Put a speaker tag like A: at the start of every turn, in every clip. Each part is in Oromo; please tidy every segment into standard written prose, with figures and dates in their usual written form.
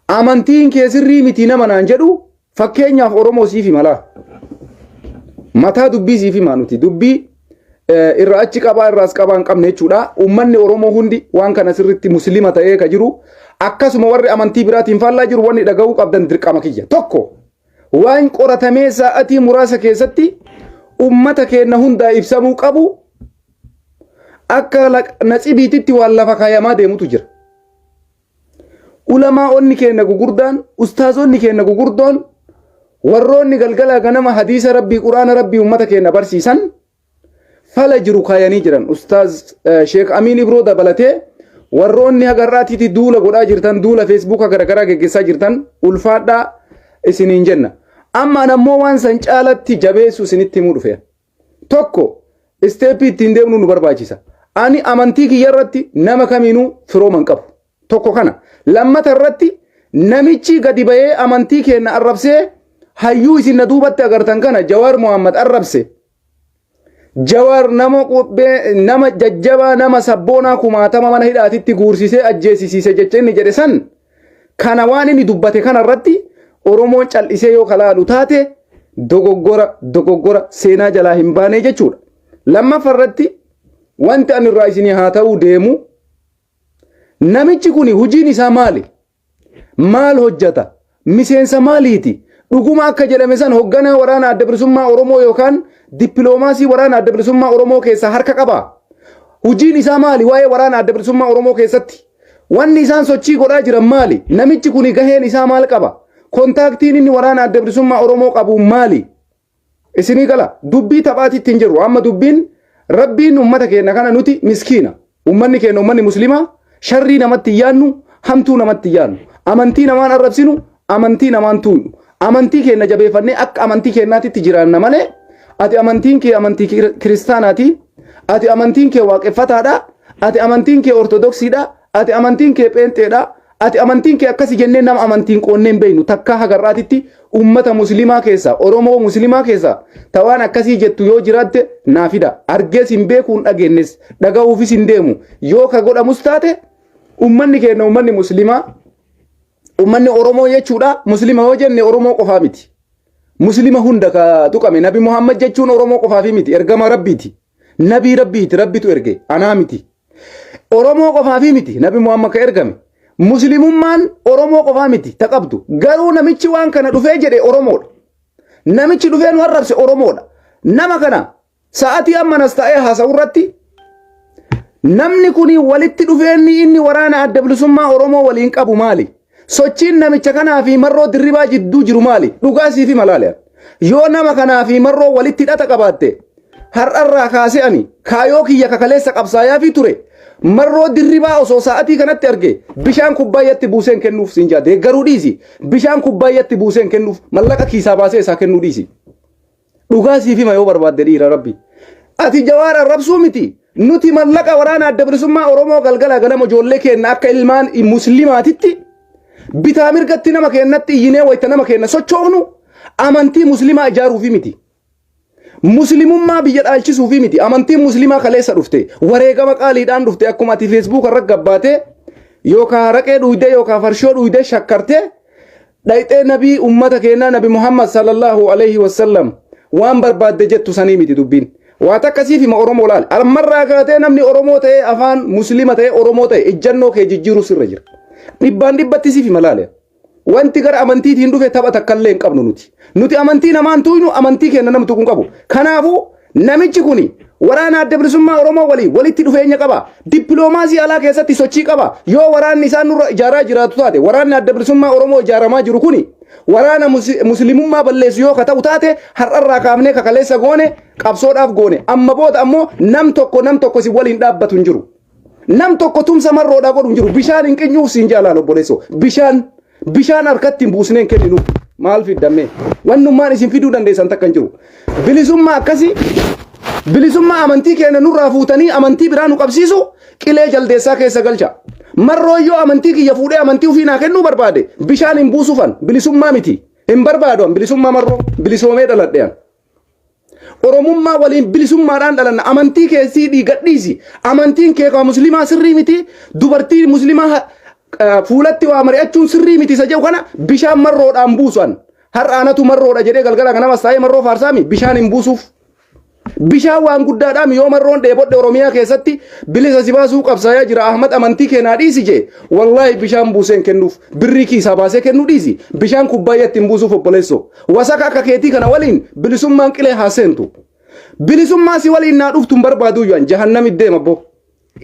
A: amantiin kee sirrii miti nama naan jedhu fakkeenyaaf Oromoo siifi mala mataa dubbii siifi maanuti dubbii irra achi qabaa irraas qabaan qabne jechuudha ummanni Oromoo hundi waan kana sirritti muslima ta'ee ka jiru akkasuma warri amantii biraatiin faallaa jiru wanni dhaga'uu qabdan dirqama kiyya tokko waan qoratamee sa'atii muraasa keessatti ummata keenya hundaa ibsamuu qabu akka natsibiititti waan lafa kaayamaa deemutu jira ulamaa'onni keenya gugurdaan ustaazonni keenya gugurdoon warroonni galgala ganama hadiisa rabbii quraana rabbii ummata keenya barsiisan fala jiru kaayanii jiran ustaaz Sheekh Amin Ibroo dabalatee warroonni hagarraatiiti duula godhaa jirtan duula feesbuuka garagaraa geggeessaa jirtan ulfaadhaa isiniin jenna amma nammoo waan san caalatti jabeessu isinitti himuu dhufe tokko isteepii ittiin deemnu nu barbaachisa ani amantii kiyya irratti nama kamiinuu firooman qabu tokko kana lammata irratti namichi gadi ba'ee amantii keenya arrabsee hayyuu isin na duubatti agartan kana Jawaar Muhammad arrabse Jawaar nama jajjabaa nama sabboonaa kumaatama mana hidhaatitti guursisee ajjeesisiise jecha inni jedhe san kana waan inni dubbate kana irratti Oromoon cal'isee yoo kalaalu taate dogoggora seenaa jalaa hin baane jechuudha lammaffaa irratti wanti ani irraa isinii haa ta'uu deemu namichi kuni hojiin isaa maal hojjata miseensa maaliiti dhuguma akka jedhame san hoggana waraana adda bilisummaa Oromoo yookaan dippiloomaasii waraana adda bilisummaa Oromoo keessa harka qaba hojiin isaa maali waa'ee waraana adda bilisummaa Oromoo keessatti wanni isaan sochii godhaa jiran maali namichi kuni gaheen isaa maal qaba kontaaktiin inni waraana adda bilisummaa Oromoo qabu maali isinii gala dubbii taphaatitti hin jiru amma dubbiin rabbiin ummata keenya kana nuti miskiina ummanni keenya ummanni muslimaa sharrii namatti yaannu hamtuu namatti yaannu amantii namaan arrabsinu amantii namaan tuunu amantii keenya jabeeffannee akka amantii keenyaatitti jiraanna malee ati amantiin kee amantii kiristaanaati ati amantiin kee waaqeffataadha ati amantiin kee ortodoksiidha ati amantiin kee pheenxeedha ati amantiin kee akkasi jennee nama amantiin qoonneen beeynu takka hagarraatitti ummata muslimaa keessa Oromoo muslimaa keessa tawaan akkasii jettu yoo jiraatte naafida argees hin beekuun dhageennes dhaga'uufis hin deemu yoo ka godhamus taate ummanni keenya ummanni muslimaa ummanni Oromoo jechuudha muslima yoo jenne Oromoo qofaa miti muslima hunda ka tuqame nabi Muhammad jechuun Oromoo qofaafi miti ergama rabbiiti nabii rabbiiti rabbitu erge anaa miti Oromoo qofaafi miti nabi Muhammad ka ergame muslimummaan Oromoo qofaa miti taqabdu garuu namichi waan kana dhufee jedhe Oromoodha namichi dhufee nu arrabse Oromoodha nama kana sa'atii ammanas ta'ee haasa'u irratti namni kuni walitti dhufeenni inni waraana adda bilisummaa Oromoo waliin qabu maali sochiin namicha kanaa fi marroo dirribaa jidduu jiru maali dhugaasii fi malaaliya yoo nama kanaa fi marroo walitti hidhata qabaatte har'arraa kaasee ani kaayoo kiyya kakaleessa qabsaayaa fi ture marroo dirribaa osoo sa'atii kanatti arge bishaan kubbaayatti buuseen kennuuf siin jaade garuu dhiisi bishaan kubbaayatti buuseen kennuuf mallaqa kiisaa baasee isaa kennuu dhiisi dhugaasii fi mayoo barbaadde dhiira rabbi ati Jawaar arrabsuu miti nuti mallaqa waraana adda bilisummaa Oromoo galgala ganama ijoollee keenya akka ilmaan muslimaatitti bitaa mirgatti nama keenyatti iyyinee wayita nama keenya sochoofnu amantii muslimaa ijaaruufi miti muslimummaa biyya dhaalchisuufi miti amantiin muslimaa kaleessa dhufte wareegama qaaliidhaan dhufte akkuma ati Facebook irra gabbaate yookaan haraqee dhuydee yookaan farshoo dhuydee shakkarte dhayxee nabii ummata keenya nabi Muhammad sallallahu alaihi wasallam waan barbaadde jettu sanii miti dubbiin waa takkasiif hima Oromoo laal almarraa kaatee namni Oromoo ta'ee afaan muslima ta'ee Oromoo ta'e ejjannoo kee jijjiiruu sirra jira dhibbaan dhibbatti siif hima laale wanti gara amantiitiin dhufe tapha takkallee hin qabnu nuti amantii namaan tuynu amantii keenya namtu kun qabu kanaafuu namichi kuni waraana adda bilisummaa Oromoo walitti dhufeenya qaba dippiloomaasii alaa keessatti sochii qaba yoo waraanni isaan nurra ijaaraa jiraatu taate waraanni adda bilisummaa Oromoo ijaaramaa jiru kuni waraana muslimummaa balleessu yoo ka ta'u taate har'arraa kaafnee kakaleessa goone qabsoodhaaf goone amma booda ammoo nam tokko si waliin dhaabbatu hin jiru nam tokko tumsa marroodhaa godhu hin jiru bishaan hin qinyuuf siin jaalala obboleessoo bishaan harkatti hin buusneen kenninu maal fiddamee wannummaan isin fiduu dandeessan takka hin jiru bilisummaa akkasii bilisummaa amantii keenya nurraa fuutanii amantii biraa nu qabsiisu qilee jaldeessaa keessa galcha marroo yoo amantii kiyya fuudhee amantii ofii naa kennuu barbaade bishaan hin buusufan bilisummaa miti hin barbaadu bilisummaa marroo bilisoomee dhaladhean Oromummaa waliin bilisummaadhaan dhalanna amantii keessii dhiigadhiisi amantiin kee ka muslimaa sirrii miti dubartii muslimaa fuulatti waa mari'achuun sirrii miti isa jedhu kana bishaan marroodhaan buusan har'aanatu marroodha jedhee galgala ganama saayee marroo faarsaami bishaan hin buusuuf bishaan waan guddaadhaan yoo marroon dheebodhe Oromiyaa keessatti bilisa si baasuu qabsaa'aa jira Ahmad amantii keenaa dhiisi jee wallahi bishaan buuseen kennuuf birrii kiisaa baasee kennuu dhiisi bishaan kubbaayyaatti hin buusuuf obboleessoo wasaka akka keetii kana waliin bilisummaan qilee haaseentu bilisummaa si waliin naa dhuftuun barbaaduu yuan jahannami deema bo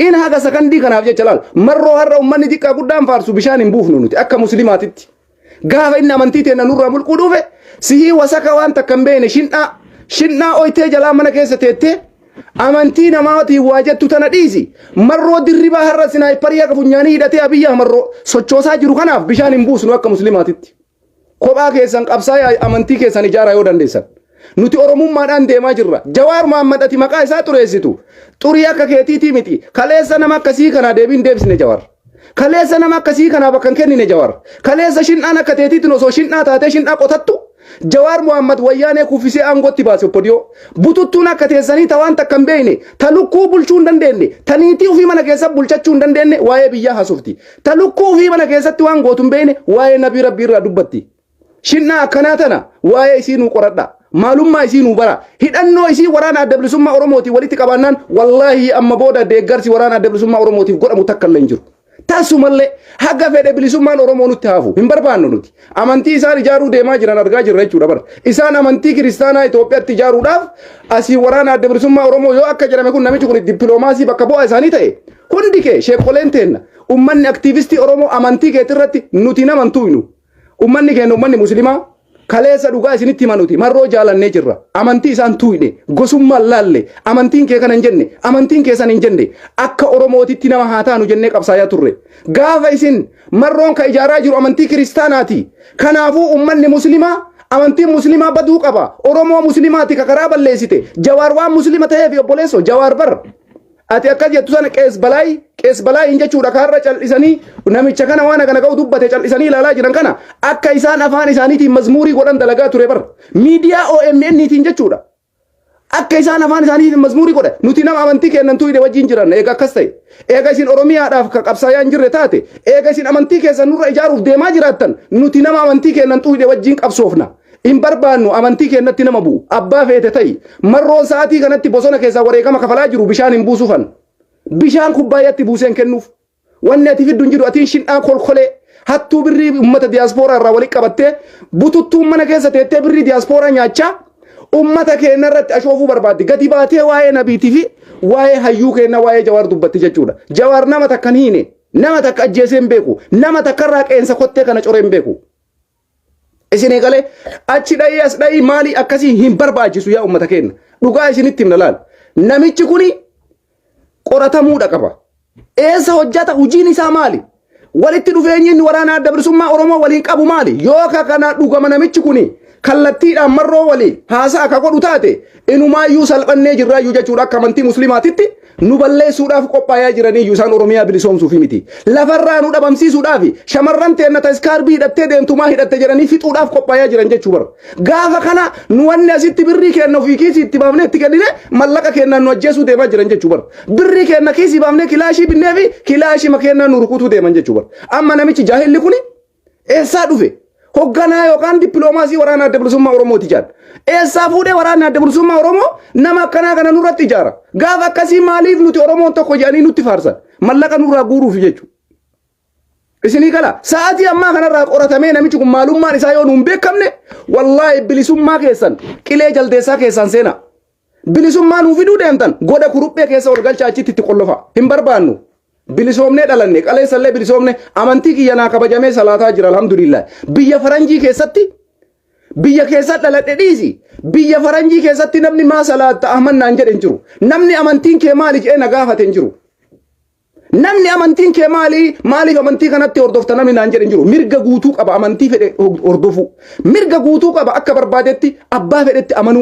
A: in haga sakandii kanaaf jecha laal marroo har'a ummanni xiqqaa guddaan faarsu bishaan hin buufnu nuti akka muslimaatitti gaafa inni amantii teenya nurraa mulquu dhufe sihii wasaka waan takka hin beene shin'aa oytee jalaa mana keessa teettee amantii namaatii waa jettu tana dhiisi marroo dirribaa har'a sinaayiparii akka funyaanii hidhatee abiyyaa marroo sochoosaa jiru kanaaf bishaan hin buusnu akka muslimaatitti kophaa keessan qabsaa amantii keessan ijaaraa yoo dandeessan nuti oromummaadhaan deemaa jirra Jawaar Mohammad ati maqaa isaa xureessitu xurii akka keetiitii miti kaleessa nama akkasii kanaa deebiin deebisne Jawaar kaleessa nama akkasii kanaa bakka hin kennine Jawaar kaleessa shin'aan akka teetiitiin osoo shin'aa taatee shin'aa qotattu Jawaar Mohammad wayyaanee kuffisee aangootti baase oppodiyoo bututtuun akka teessanii tawaan takka hin beekne ta lukkuu bulchuu hin dandeenye ta niitii ofii mana keessa bulchachuu hin dandeenye waa'ee biyyaa haasofti ta lukkuu ofii mana keessatti waan gootu hin beekne waa'ee nabii rabbii irraa dubbatti shin'aa akkanaa tana waa'ee isii nuu qoradha maalummaa isii nuu bara hidhannoo isii waraana adda bilisummaa Oromootiif walitti qabaannaan wallaahi amma booda deeggarsi waraana adda bilisummaa Oromootiif godhamu takka illee hin jiru taasumallee haga fedhe bilisummaan Oromoo nutti haafu hin barbaannu nuti amantii isaan ijaaruu deemaa jiran argaa jirra jechuudha bara isaan amantii kiristaanaa Itoophiyaatti ijaaruudhaaf asii waraana adda bilisummaa Oromoo yoo akka jedhame kun namichi kun dippiloomaasii bakka bu'aa isaanii ta'e hundi kee sheekoleen teenna ummanni aktiivistii Oromoo amantii keetirratti nuti naman tuynu ummanni keenya ummanni muslimaa kaleessa dhugaa isinitti himanuti marroo jaalannee jirra amantii isaan tuyne gosummaan laalle amantiin kee kana hin jenne amantiin keessan hin jenne akka Oromootitti nama haa taanu jennee qabsaayaa turre gaafa isin marroon ka ijaaraa jiru amantii kiristaanaati kanaafuu ummanni muslimaa amantiin muslimaa baduu qaba Oromoo muslimaati ka karaa balleessite Jawaar waan muslima ta'eef obboleessoo Jawaar bar ati akka jettu sana qees balaa hin jechuudha kaarra cal'isanii namicha kana waan kana ga'u dubbate cal'isanii ilaalaa jiran kana akka isaan afaan isaaniitiin mazmuurii godhan dalagaa ture bar miidiyaa OMN'tiin jechuudha akka isaan afaan isaaniitiin mazmuurii godhan nuti nama amantii kennan tuyne wajjin jiran eega akkas ta'e eega isin Oromiyaadhaaf ka qabsaa'aa hin jirre taate eega isin amantii keessan nurra ijaaruuf deemaa jiraattan nuti nama amantii kennan tuyne wajjin qabsoofna in barbaannu amantii kennatti nama bu'u abbaa feete ta'i marroon sa'aatii kanatti bosona keessaa wareegama kafalaa jiru bishaan hin buusufan bishaan kubbaayyaatti buuseen kennuuf wanni ati fiddu hin jiru atiin shin'aa kolkolee hattuu birrii ummata diyaaspooraa irraa walitti qabattee bututtuun mana keessa teettee birrii diyaaspooraa nyaachaa ummata keenya irratti ashoofuu barbaaddi gadi baatee waa'ee nabiitii fi waa'ee hayyuu keenya waa'ee Jawaar dubbatti jechuudha Jawaar nama takka hin hiine nama takka ajjeesee hin beeku nama takka irraa qeensa kottee kana coree hin beeku isinii galee achi dha'ii as dha'ii maalii akkasii hin barbaachisu yaa ummata keenya dhugaa isinitti himna laal namichi kuni qoratamuudha qaba eessa hojjata hojiin isaa maali walitti dhufeenyi inni waraana adda bilisummaa Oromoo waliin qabu maali yoo kana dhugama namichi kuni kallattiidhaan marroo waliin haasa'a akka godhu taate inumaayyuu salphannee jirraayyuu jechuudha akka amantii muslimaatitti nu balleessuudhaaf qophaa'aa jiraniyyuu isaan Oromiyaa bilisoomsuuf miti lafarraa nu dhabamsiisuudhaaf shamarran teenna taskaarbii hidhattee deemtumaa hidhatte jedhanii fixuudhaaf qophaa'aa jiran jechuu bara gaafa kana nu wanni asitti birrii kenna ofii kiisii itti baafnee itti kennine mallaqa kennaan nu ajjeesuu deemaa jiran jechuu bara birrii kenna kiisii baafnee kilaashii binnee fi kilaashii makennaan nu rukutuu deeman jechuu bara amma namichi jaahilli kuni eessaa dhufe hogganaa yookaan dippiloomaasii waraana adda bilisummaa Oromooti jaan eessaa fuudhee waraana adda bilisummaa Oromoo nama akkanaa kana nurratti ijaara gaafa akkasii maaliif nuti Oromoon tokko jedhanii nutti faarsan mallaqa nurraa guuruuf jechuudha isinii kala sa'aatii ammaa kanarraa qoratamee namichi kun maalummaan isaa yoo nuun beekamne wallaahi bilisummaa keessan qilee jaldeessaa keessan seena bilisummaa nuu fiduu deemtan goda kuruphee keessa ol galchaa achitti itti qollofa hin barbaannu bilisoomne dhalanne qaleessallee bilisoomne amantii kiyyanaa kabajamee salaataa jira alhamdulillah biyya faranjii keessatti biyya keessa dhaladhe dhiisi biyya faranjii keessatti namni maa salaatta ahmannaan jedhe hin jiru namni amantiin kee maali jedhee na gaafate hin jiru namni amantiin kee maaliif amantii kanatti hordofta namni naan jedhe hin jiru mirga guutuu qaba amantii fedhe hordofu mirga guutuu qaba akka barbaadetti abbaa fedhetti amanu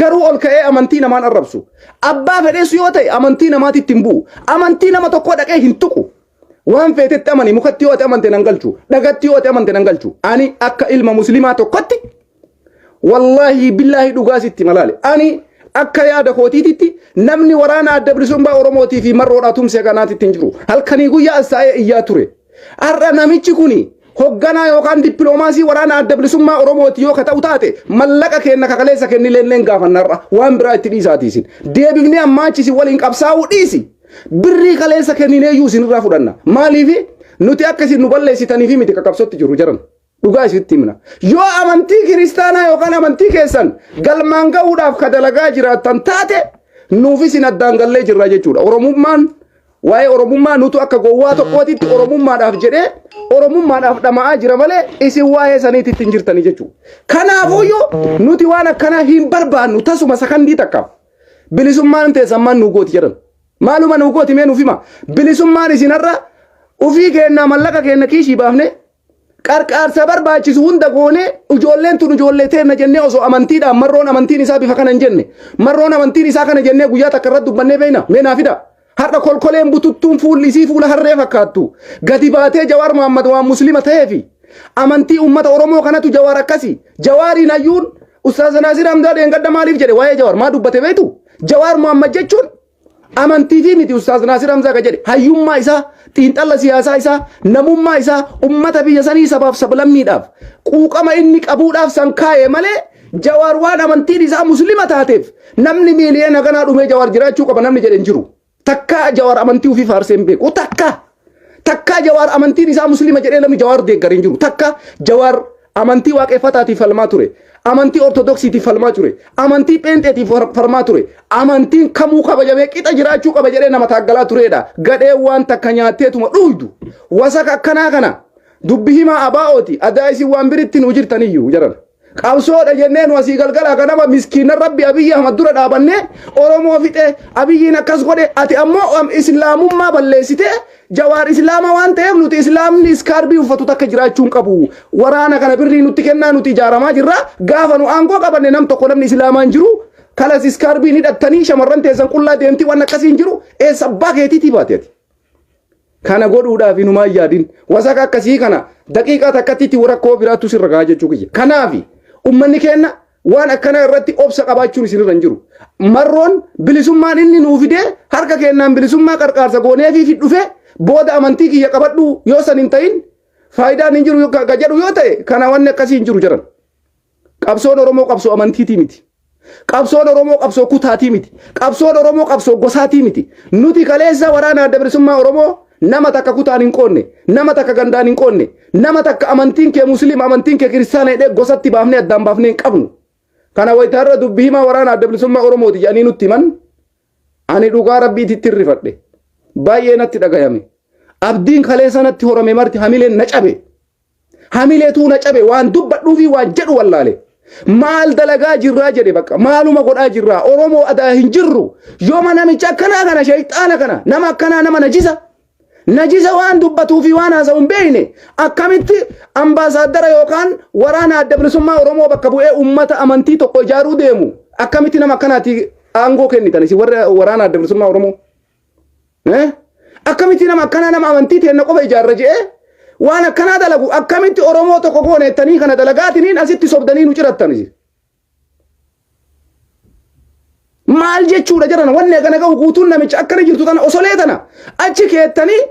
A: garuu ol ka'ee amantii namaan arrabsu abbaa fedhees yoo ta'e amantii namaatitti hin bu'u amantii nama tokko dhaqee hin tuqu waan feetetti amani mukatti yoo ta'e amante nan galchu dhagatti yoo ta'e amante nan galchu ani akka ilma muslimaa tokkotti wallahi billahi dhugaasitti malaale ani akka yaada kootiititti namni waraana adda bilisummaa Oromootii fi marroodhaa tumsee kanaatitti hin jiru halkanii guyyaa asaa'ee iyyaa ture Arra namichi kuni hogganaa yookaan dippiloomaasii waraana adda bilisummaa Oromooti yoo kata'u taate mallaqa kenna kakaleessa kennileen gaafannarra waan biraa itti dhiisaatiisin. Deebifnee ammaachisi waliin qabsaa'uu dhiisi. Birrii kaleessa kenninee iyyuu isinirraa fudhanna. Maaliif nuti akkasiin nu balleessitaniifi miti qaqqabsootti jiru jiran. Dhugaa isitti himna. Yoo amantii kiristaanaa yookaan amantii keessan galmaan ga'uudhaaf kadalagaa jiraattan taate nuufis hin addaan gallee jirra jechuudha. Oromummaan waa'ee Oromummaa nutu akka gowwaa tokkootitti Oromummaadhaaf jedhee Oromummaadhaaf dhama'aa jira malee isin waa'ee saniititti hin jirtanii jechuudha. Kanaafuyyuu nuti waan akkanaa hin barbaannu tasuma sakandii takkaaf. Bilisummaan teessammaan nu gooti jedhan. Maaluma nu gooti mee nuuf hima. Bilisummaan isinarra ufii kennaa mallaqa kenna kiishii baafne qarqaarsa barbaachisu hunda goone ijoolleen tun ijoollee teenna jennee osoo amantiidhaan marroon amantiin isaa bifa kana hin jenne marroon amantiin isaa kana jennee guyyaa takka irratti dubbannee beeyna mee naa fida. Har'a kolkoleen bututtuun fuulli isii fuula harree fakkaattu gadi baatee Jawaar Muhammad waan muslima ta'eefi amantii ummata Oromoo kanatu Jawaar akkasi Jawaariin ayyuun Ustaaz Naasir Hamdaa dheengadda maaliif jedhe waa'ee Jawaar maa dubbate beektu Jawaar Muhammad jechuun amantii fi miti Ustaaz Naasir Hamdaa ka jedhe hayyummaa isaa xiinxalla siyaasaa isaa namummaa isaa ummata biyya sanii sabaaf sablammiidhaaf quuqama inni qabuudhaaf san kaa'e malee Jawaar waan amantiin isaa muslima taateef namni miiliyoona ganaa dhumee Jawaar jiraachuu qaba namni jedhe hin jiru. Takka Jawaar amantii ofii faarseen beeku takka Jawaar amantiin isaa muslima jedhee namni Jawaar deeggaree hin jiru takka Jawaar amantii waaqeffataatiif falmaa ture amantii ortodoksiitiif falmaa ture amantii pheenxeetiif falmaa ture amantiin kamuu kabajamee qixa jiraachuu qaba jedhee nama taaggalaa turedha gadhee waan takka nyaatteetuma dhuydu wasaka akkanaa kana dubbi himaa abaa'ooti adaa isin waan biritti nu jirtaniyyuu jedhan. Qabsoodha jennee nu asii galgala ganama miskiina Rabbi Abiyyi Ahmad dura dhaabannee Oromoo fixe Abiyyiin akkas godhe ati ammoo islaamummaa balleessite Jawaar islaama waan ta'eef nuti islaamni iskarbii uffatu takka jiraachuun qabu waraana kana birrii nutti kennaa nuti ijaaramaa jirra gaafa nu aangoo qabanne nam tokko namni islaamaan jiru kalas iskarbii hidhattanii shamarran teessan qullaa deemtii waan akkasiin jiru eessa abbaa keetiitii baateeti. Kana godhuudhaaf inumaa yaadin wasaka akkasii kana daqiiqaa takkatti warakkoo biraattu sirra gahaa jechuu kiyya. Kanaafi ummanni keenya waan akkana irratti obsa qabaachuun isinirra hin jiru. Marroon bilisummaan inni nuu fidee harka kennaan bilisummaa qarqaarsa gooneefii fi dhufe booda amantii kiyya qabadhu yoo san hin ta'in faayidaan hin jiru ka jedhu yoo ta'e kana wanni akkasii hin jiru jedhan. Qabsoon Oromoo qabsoo amantiitii miti. Qabsoon Oromoo qabsoo kutaatii miti. Qabsoon Oromoo qabsoo gosaatii miti. Nuti kaleessa waraana adda bilisummaa Oromoo nama takka kutaan hin qoonne nama takka gandaan hin qoonne nama takka amantiin kee muslima amantiin kee kiristaana hidhee gosatti baafnee addaan baafnee hin qabnu. Kana wayitaarra dubbii himaa waraana adda bilisummaa Oromooti jedhanii nutti himan ani dhugaa rabbiititti hirrifadhe baay'ee natti dhagayame abdiin kaleessa natti horame marti hamileen na cabe hamileetuu na cabe waan dubbadhuufi waan jedhu wallaale. Maal dalagaa jirraa jedhe bakka maaluma godhaa jirraa Oromoo adaa hin jirru yooma namicha akkanaa kana shayxaana kana nama akkanaa nama najisa waan dubbatuu fi waan haasa'u hin beekne akkamitti ambaasaadara yookaan waraana adda bilisummaa Oromoo bakka bu'ee ummata amantii tokko ijaaruu deemu akkamitti nama akkanaati aangoo kennitan isin warra waraana adda bilisummaa Oromoo akkamitti nama akkanaa nama amantii teenna qofa ijaarra jedhee waan akkanaa dalagu akkamitti Oromoo tokko goonettanii kana dalagaatiniin asitti sobdanii nu cirattanis. Maal jechuudha jedhan wanne kana ga'u guutuun namicha akkana jirtu tana osolee tana achi keettanii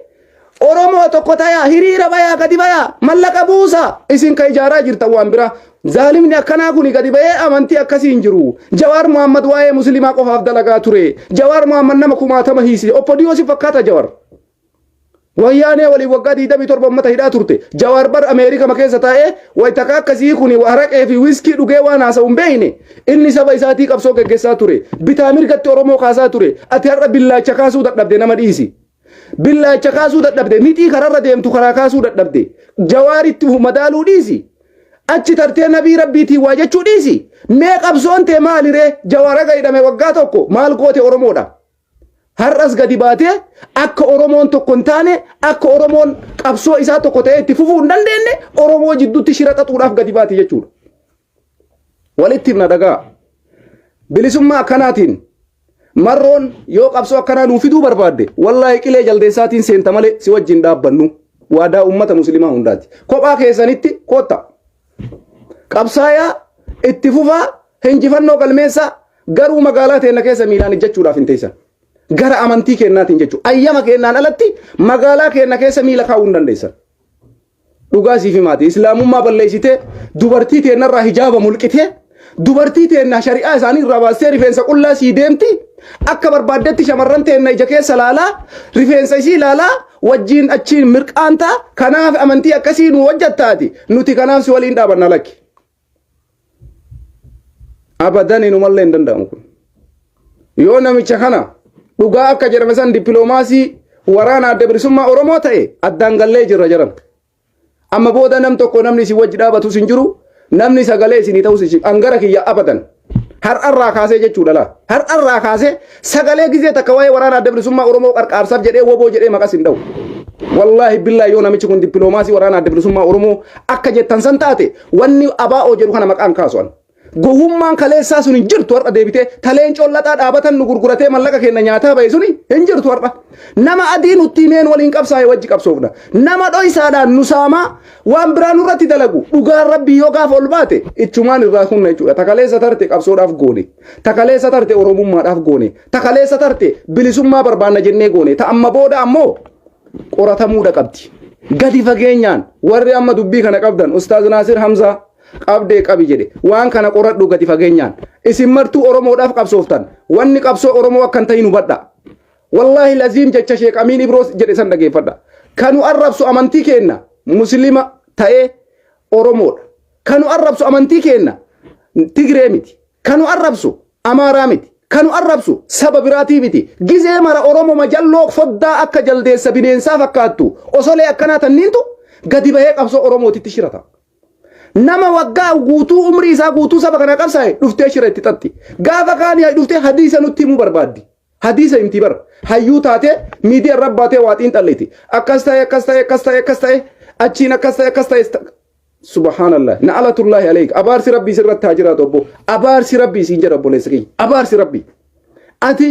A: Oromoo tokko tayaa hiriira bayaa gadi bayaa mallaqa buusa isin ka ijaaraa jirtan waan bira zaalimni akkanaa kuni gadi bayee amantii akkasii hin jiru. Jawaar Muhammad waa'ee muslimaa qofaaf dalagaa ture. Jawaar Muhammad nama kumaatama hiisi oppodiyoosi fakkaata Jawaar. Wayyaanee walii waggaa 27 ummata hidhaa turte. Jawaar bar Ameerika keessa taa'ee wayitaka akkasii kuni haraqee fi wiskii dhugee waan haasa'u hin beekne inni saba isaatii qabsoo gaggeessaa ture. Bitaa mirgatti Oromoo kaasaa ture. Ati har'a billaacha kaasuu dadhabde nama dhiisi. Billaacha kaasuu dadhabde mixii kararra deemtu karaa kaasuu dadhabde. Jawaaritti madaaluu dhiisi. Achi tartee nabii rabbiitiin waa jechuu dhiisi. Mee qabsoon tee maaliree Jawaara gaidhame waggaa tokko maal goote Oromoodha. Har'as gadi baatee akka Oromoon tokko hin taane akka Oromoon qabsoo isaa tokko ta'ee itti fufuu hin dandeenye Oromoo jidduutti shira xaxuudhaaf gadi baate jechuudha. Walitti himna dhagaa. Bilisummaa akkanaatiin marroon yoo qabsoo akkanaa nuu fiduu barbaadde wallaahi qilee jaldeessaatiin seenta malee si wajjin dhaabbannu waadaa ummata muslimaa hundaati. Kophaa keessanitti kootta. Qabsaayaa itti fufaa hinjifannoo galmeessaa garuu magaalaa teenna keessa miilaan ijjachuudhaaf hin teessan. Gara amantii kennaatiin jechuudha. Ayyama kennaan alatti magaalaa keenna keessa miila kaa'uu hin dandeessan. dhugaa siif himaati islaamummaa balleessite dubartii teennarraa hijaaba mulqite dubartii teenna shari'aa isaanii irraa baastee rifeensa qullaa sii deemti akka barbaaddetti shamarran teenna ija keessa laalaa rifeensa isii laalaa wajjiin achiin mirqaanta kanaaf amantii akkasii nu hojjattaati nuti kanaaf si waliin dhaabanna lakki abadan inumallee hin danda'amu kun yoo namicha kana dhugaa akka jedhame san dippiloomaasii waraana adda bilisummaa Oromoo ta'e addaan gallee jirra jiran amma booda nam tokko namni si wajji dhaabatu sin jiru namni sagalee isinii ta'us isin angara kiyya abadan har'arraa kaasee jechuudha la har'arraa kaasee sagalee gizee takka waa'ee waraana adda bilisummaa Oromoo qarqaarsaaf jedhee woboo jedhee maqas hin dha'u wallahi billahi yoo namichi kun dippiloomaasii waraana adda bilisummaa Oromoo akka jettan san taate wanni abaa'oo jedhu kana maqaan kaasu'an gohummaan kaleessaa sun hin jirtu har'a deebitee taleen collaxaa dhaabatan nu gurguratee mallaqa kenna nyaataa ba'e suni hin jirtu har'a nama adii nutti himeen waliin qabsaa'e wajji qabsoofna nama dho'isaadhaan nu saamaa waan biraa nurratti dalagu dhugaan rabbii yoo gaafa ol baate ichumaan irraa hunna jechuudha takaleessa tarte qabsoodhaaf goone takaleessa tarte oromummaadhaaf goone takaleessa tarte bilisummaa barbaanna jennee goone ta amma booda ammoo qoratamuudha qabdi gadi fageenyaan warri amma dubbii kana qabdan ustaaz Naasir Hamzaa qabdee qabi jedhe waan kana qoradhu gadi fageenyaan isin martuu oromoodhaaf qabsooftan wanni qabsoo oromoo akkan ta'in hubadha wallahi laziim jecha sheek amiin ibroos jedhe san dhageeffadha kanu arrabsu amantii keenna muslima ta'ee oromoodha kanu arrabsu amantii keenna tigree miti kanu arrabsu amaaraa miti kanu arrabsu saba biraatii miti gizee mara oromoo majalloo foddaa akka jaldeessa bineensaa fakkaattu osolee akkanaa tanniintu gadi bahee qabsoo oromootitti shirata nama waggaa guutuu umrii isaa guutuu saba kana qabsaa'e dhuftee shira itti xatti gaafa kaanii dhuftee hadiisa nutti himuu barbaaddi hadiisa himti bar hayyuu taate miidiyaa irra baatee waaxiin xalliti akkas ta'e achiin akkas ta'e subhanallah na'alatullahi alayk abaarsi rabbii sirratti haa jiraatu obbo abaarsi rabbii siin jedha obboleessa kiyya abaarsi rabbii ati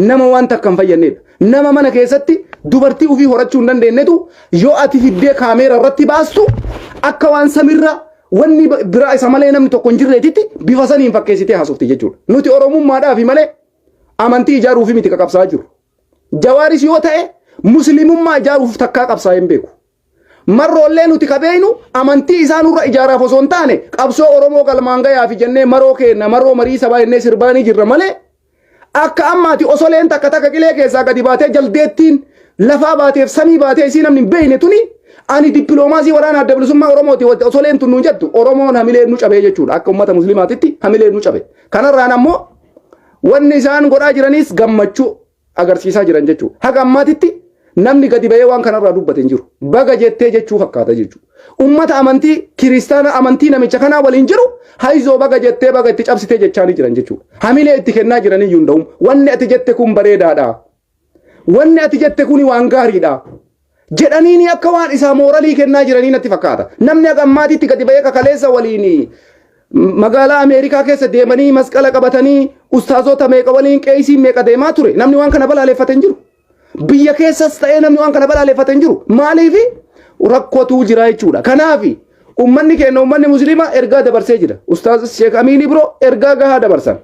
A: nama waan takka hin fayyannedha nama mana keessatti dubartii ufii horachuu hin dandeenyetu yoo ati fiddee kaameera irratti baastu akka waan samirra wanni biraa isa malee namni tokko hin jirreetitti bifa saniin fakkeessitee haasofti jechuudha nuti oromummaadhaaf malee amantii ijaaruuf miti qabsaa jiru jawaaris yoo ta'e muslimummaa ijaaruuf takkaa qabsaa hin beeku marroollee nuti kabeeynu amantii isaanurra ijaaraaf osoo hin taane qabsoo oromoo galmaan gayaaf jennee maroo keenna maroo marii sabaa jennee sirbaanii jirra malee akka ammaati osoleen takka takka qilee keessaa gadi baatee jaldeettiin lafaa baateef samii baatee isii namni hin beekne tuni ani dippiloomaasii waraana adda bilisummaa Oromooti osoleen tun nuun jettu Oromoon hamilee nu cabee jechuudha akka ummata muslimaatitti hamilee nu cabe kanarraan ammoo wanni isaan godhaa jiranis gammachuu agarsiisaa jiran jechuudha haga ammaatitti namni gadi bahee waan kanarraa dubbate hin jiru baga jettee jechuu fakkaata jechuudha ummata amantii kiristaana amantii namicha kanaa waliin jiru haizoo baga jettee baga itti cabsitee jechaanii jiran jechuudha hamilee itti kennaa jiranii iyyuu hunda'u wanni ati jette kun bareedaadha wanni ati jette kun waan gaariidha jedhaniini akka waan isaa mooralii kennaa jiranii natti fakkaata namni haga ammaatitti gadi bahee kakaleessa waliin magaalaa Ameerikaa keessa deemanii masqala qabatanii ustaazota meeqa waliin qeesii meeqa deemaa ture namni waan kana balaaleffate hin jiru biyya keessas ta'ee namni waan kana balaaleffate hin jiru maaliif rakkootu jira jechuudha kanaaf ummanni keenya ummanni muslima ergaa dabarsee jira ustaaz Sheek Amiin Ibro ergaa gahaa dabarsan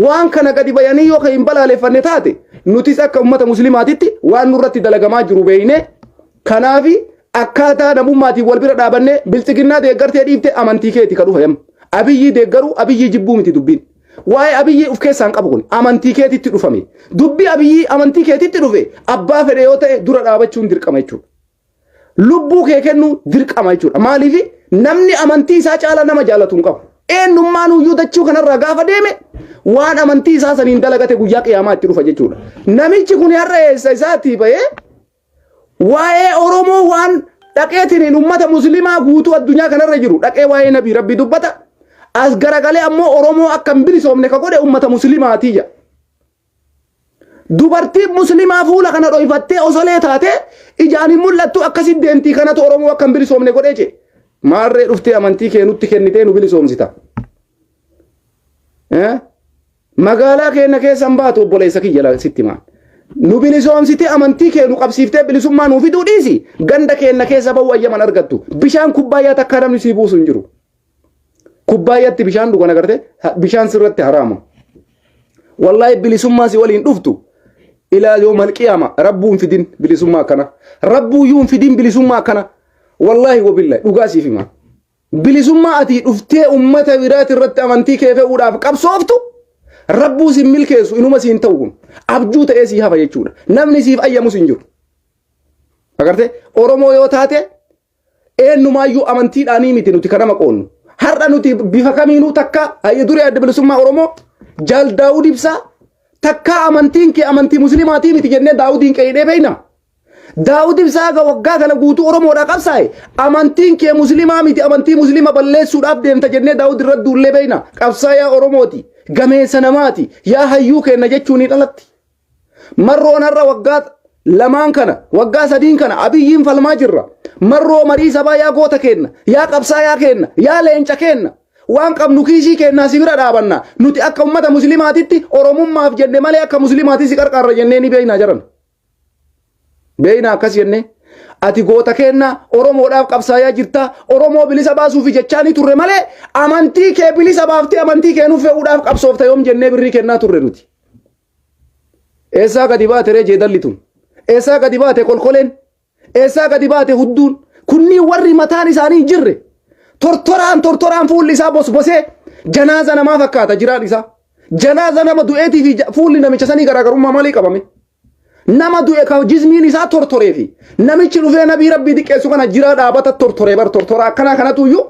A: waan kana gadi bayanii yoo hin balaaleffanne taate nutis akka ummata muslimaatitti waan nurratti dalagamaa jiru beeyne kanaaf akkaataa namummaatiin wal bira dhaabannee bilchiginnaa deeggartee dhiibte amantii keeti ka dhufa yam abiyyi deeggaru abiyyi jibbuu miti dubbiin waa'ee abiyyi uf keessaan qabu kun amantii keetitti dhufame dubbii abiyyi amantii keetitti dhufe abbaa fedhe yoo ta'e dura dhaabachuun dirqama jechuudha lubbuu kee kennuu dirqama jechuudha maaliif namni amantii isaa caala nama jaalatu hin qabu eenyummaan uyyuu dachuu kanarraa gaafa deeme waan amantii isaa saniin dalagate guyyaa qiyaamaa itti dhufa jechuudha namichi kun har'a eessa isaatii bahee waa'ee Oromoo waan dhaqeetiin ummata muslimaa guutuu addunyaa kanarra jiru dhaqee waa'ee nabii rabbii dubbata as garagalee ammoo Oromoo akka hin bilisoomne ka godhe ummata muslimaatiija dubartii muslimaa fuula kana dho'ifattee osolee taate ijaan hin mul'attu akkasitti deemtii kanatu Oromoo akka hin bilisoomne godhe je maarree dhuftee amantii kee nutti kennitee nu bilisoomsita magaalaa keenya keessan baatu obboleessa kiyya sitti maan nu bilisoomsitee amantii kee nu qabsiiftee bilisummaa nuu fiduu dhiisi ganda keenya keessa ba'u ayyaman argattu bishaan kubbaayyaa takka namni sii buusu hin jiru kubbaayyaatti bishaan dhugan agarte bishaan sirratti haraama wallahi bilisummaa si waliin dhuftu ilaa yoomal qiyaama rabbuun fidin bilisummaa kana rabbuu yuun fidin bilisummaa kana wallahi wabillahi dhugaa siif hima bilisummaa ati dhuftee ummata biraati irratti amantii kee fe'uudhaaf qabsooftu rabbuu sin milkeessu inuma siin ta'u kun abjuu ta'ee sii hafa jechuudha namni siif ayyamu sin jiru agarte oromoo yoo taate eenyumaayyuu amantiidhaanii miti nuti kanama qoonnu har'a nuti bifa kamiinuu takka hayya duree adda bilisummaa oromoo jaal daawud ibsaa takka amantiin kee amantii muslimaatii miti jennee daawudiin qeeyidhee beeyna daawud ibsaa waggaa kana guutuu oromoodhaa qabsaa'e amantiin kee muslimaa miti amantii muslima balleessuudhaaf deemta jennee daawud irratti duullee beeyna qabsaayaa oromooti gameessa namaati yaa hayyuu kenna jechuun ni dhalatti marroon har'a waggaa lamaan kana waggaa sadiin kana abiyyiin falmaa jirra marroo marii sabaa yaa goota kenna yaa qabsaayaa kenna yaa leenca kenna waan qabnu kiisii kennaa si bira dhaabanna nuti akka ummata muslimaatitti oromummaaf jenne malee akka muslimaatii si qarqarra jennee ni beeynaa jiran beeynaa akkas jennee ati goota kenna oromoodhaaf qabsaayaa jirta oromoo bilisa baasuuf jechaa ni turre malee amantii kee bilisa baaftee amantii kee nuuf fe'uudhaaf qabsoofta yoom jennee birrii kennaa turre nuti eessaa gadi baate ree jeedallituun eessaa gadi baate kolkoleen eessaa gadi baate hudduun kunniin warri mataan isaanii hin jirre tortoraan fuulli isaa bosbosee janaaza namaa fakkaata jiraan isaa janaaza nama du'eetii fi fuulli namicha sanii garaagarummaa maalii qabame nama du'e ka jismiin isaa tortoree fi namichi dhufee nabii rabbii diqqeessu kana jiraa dhaabata tortoree bar tortora akkanaa kanatuyyuu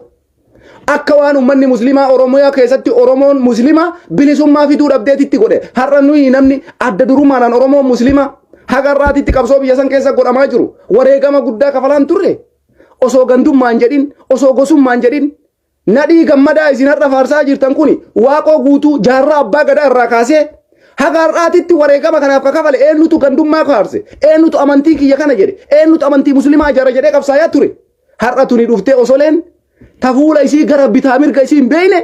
A: akka waan ummanni muslimaa oromiyaa keessatti oromoon muslimaa bilisummaa fiduu dhabdeetitti godhe har'a nuyi namni adda durummaadhaan oromoon muslimaa hagarraatitti qabsoo biyya san keessa godhamaa jiru wareegama guddaa kafalaan turre osoo gandummaan jedhin osoo gosummaan jedhin nadhii gammadaa isin har'a faarsaa jirtan kuni waaqoo guutuu jaarraa abbaa gadaa irraa kaasee hagarraatitti wareegama kanaaf kakafale eenyutu gandummaa faarse eenyutu amantii kiyya kana jedhe eenyutu amantii muslimaa ijaara jedhee qabsaayaa ture har'a tuni dhuftee osoleen tafuula isii gara bitaa mirga isii hin beeyne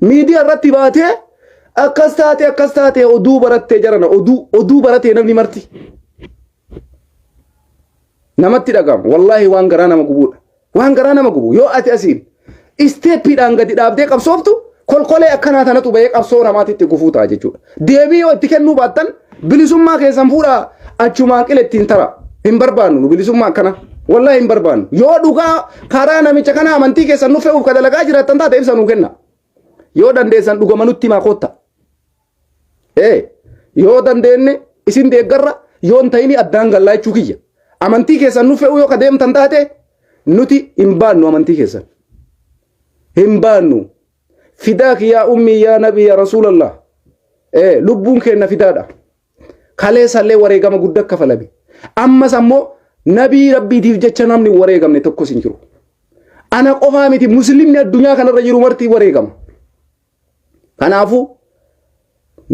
A: miidiyaa irratti baatee akkas taate oduu barattee jarana oduu baratee namni marti namatti dhagama wallahi waan garaa nama gubuudha waan garaa nama gubu yoo ati asiin isteeppiidhaan gadi dhaabdee qabsooftu kolkolee akkanaa tanatu bahee qabsoo namaatitti gufuu ta'a jechuudha deebii yoo itti kennuu baattan bilisummaa keessan fuudhaa achumaan qilettiin tara hin barbaannu bilisummaa akkana wallahi hin barbaannu yoo dhugaa karaa namicha kana amantii keessan nu fe'uuf kadalagaa jiraattan taate ibsa nuu kenna yoo dandeessan dhugama nutti himaa kotta yoo dandeenye isin deeggarra yoo hin ta'ini addaan gallaa jechuu kiyya amantii keessan nu fe'u yoo ka deemtan taate nuti hin baannu amantii keessan hin baannu fidaak yaa ummii yaa nabii yaa rasuulallah lubbuun keenna fidaadha kaleessallee wareegama guddaa kafalame ammas ammoo nabii rabbiitiif jecha namni wareegamne tokkos hin jiru ana qofaa miti muslimni addunyaa kanarra jiru marti wareegama kanaafuu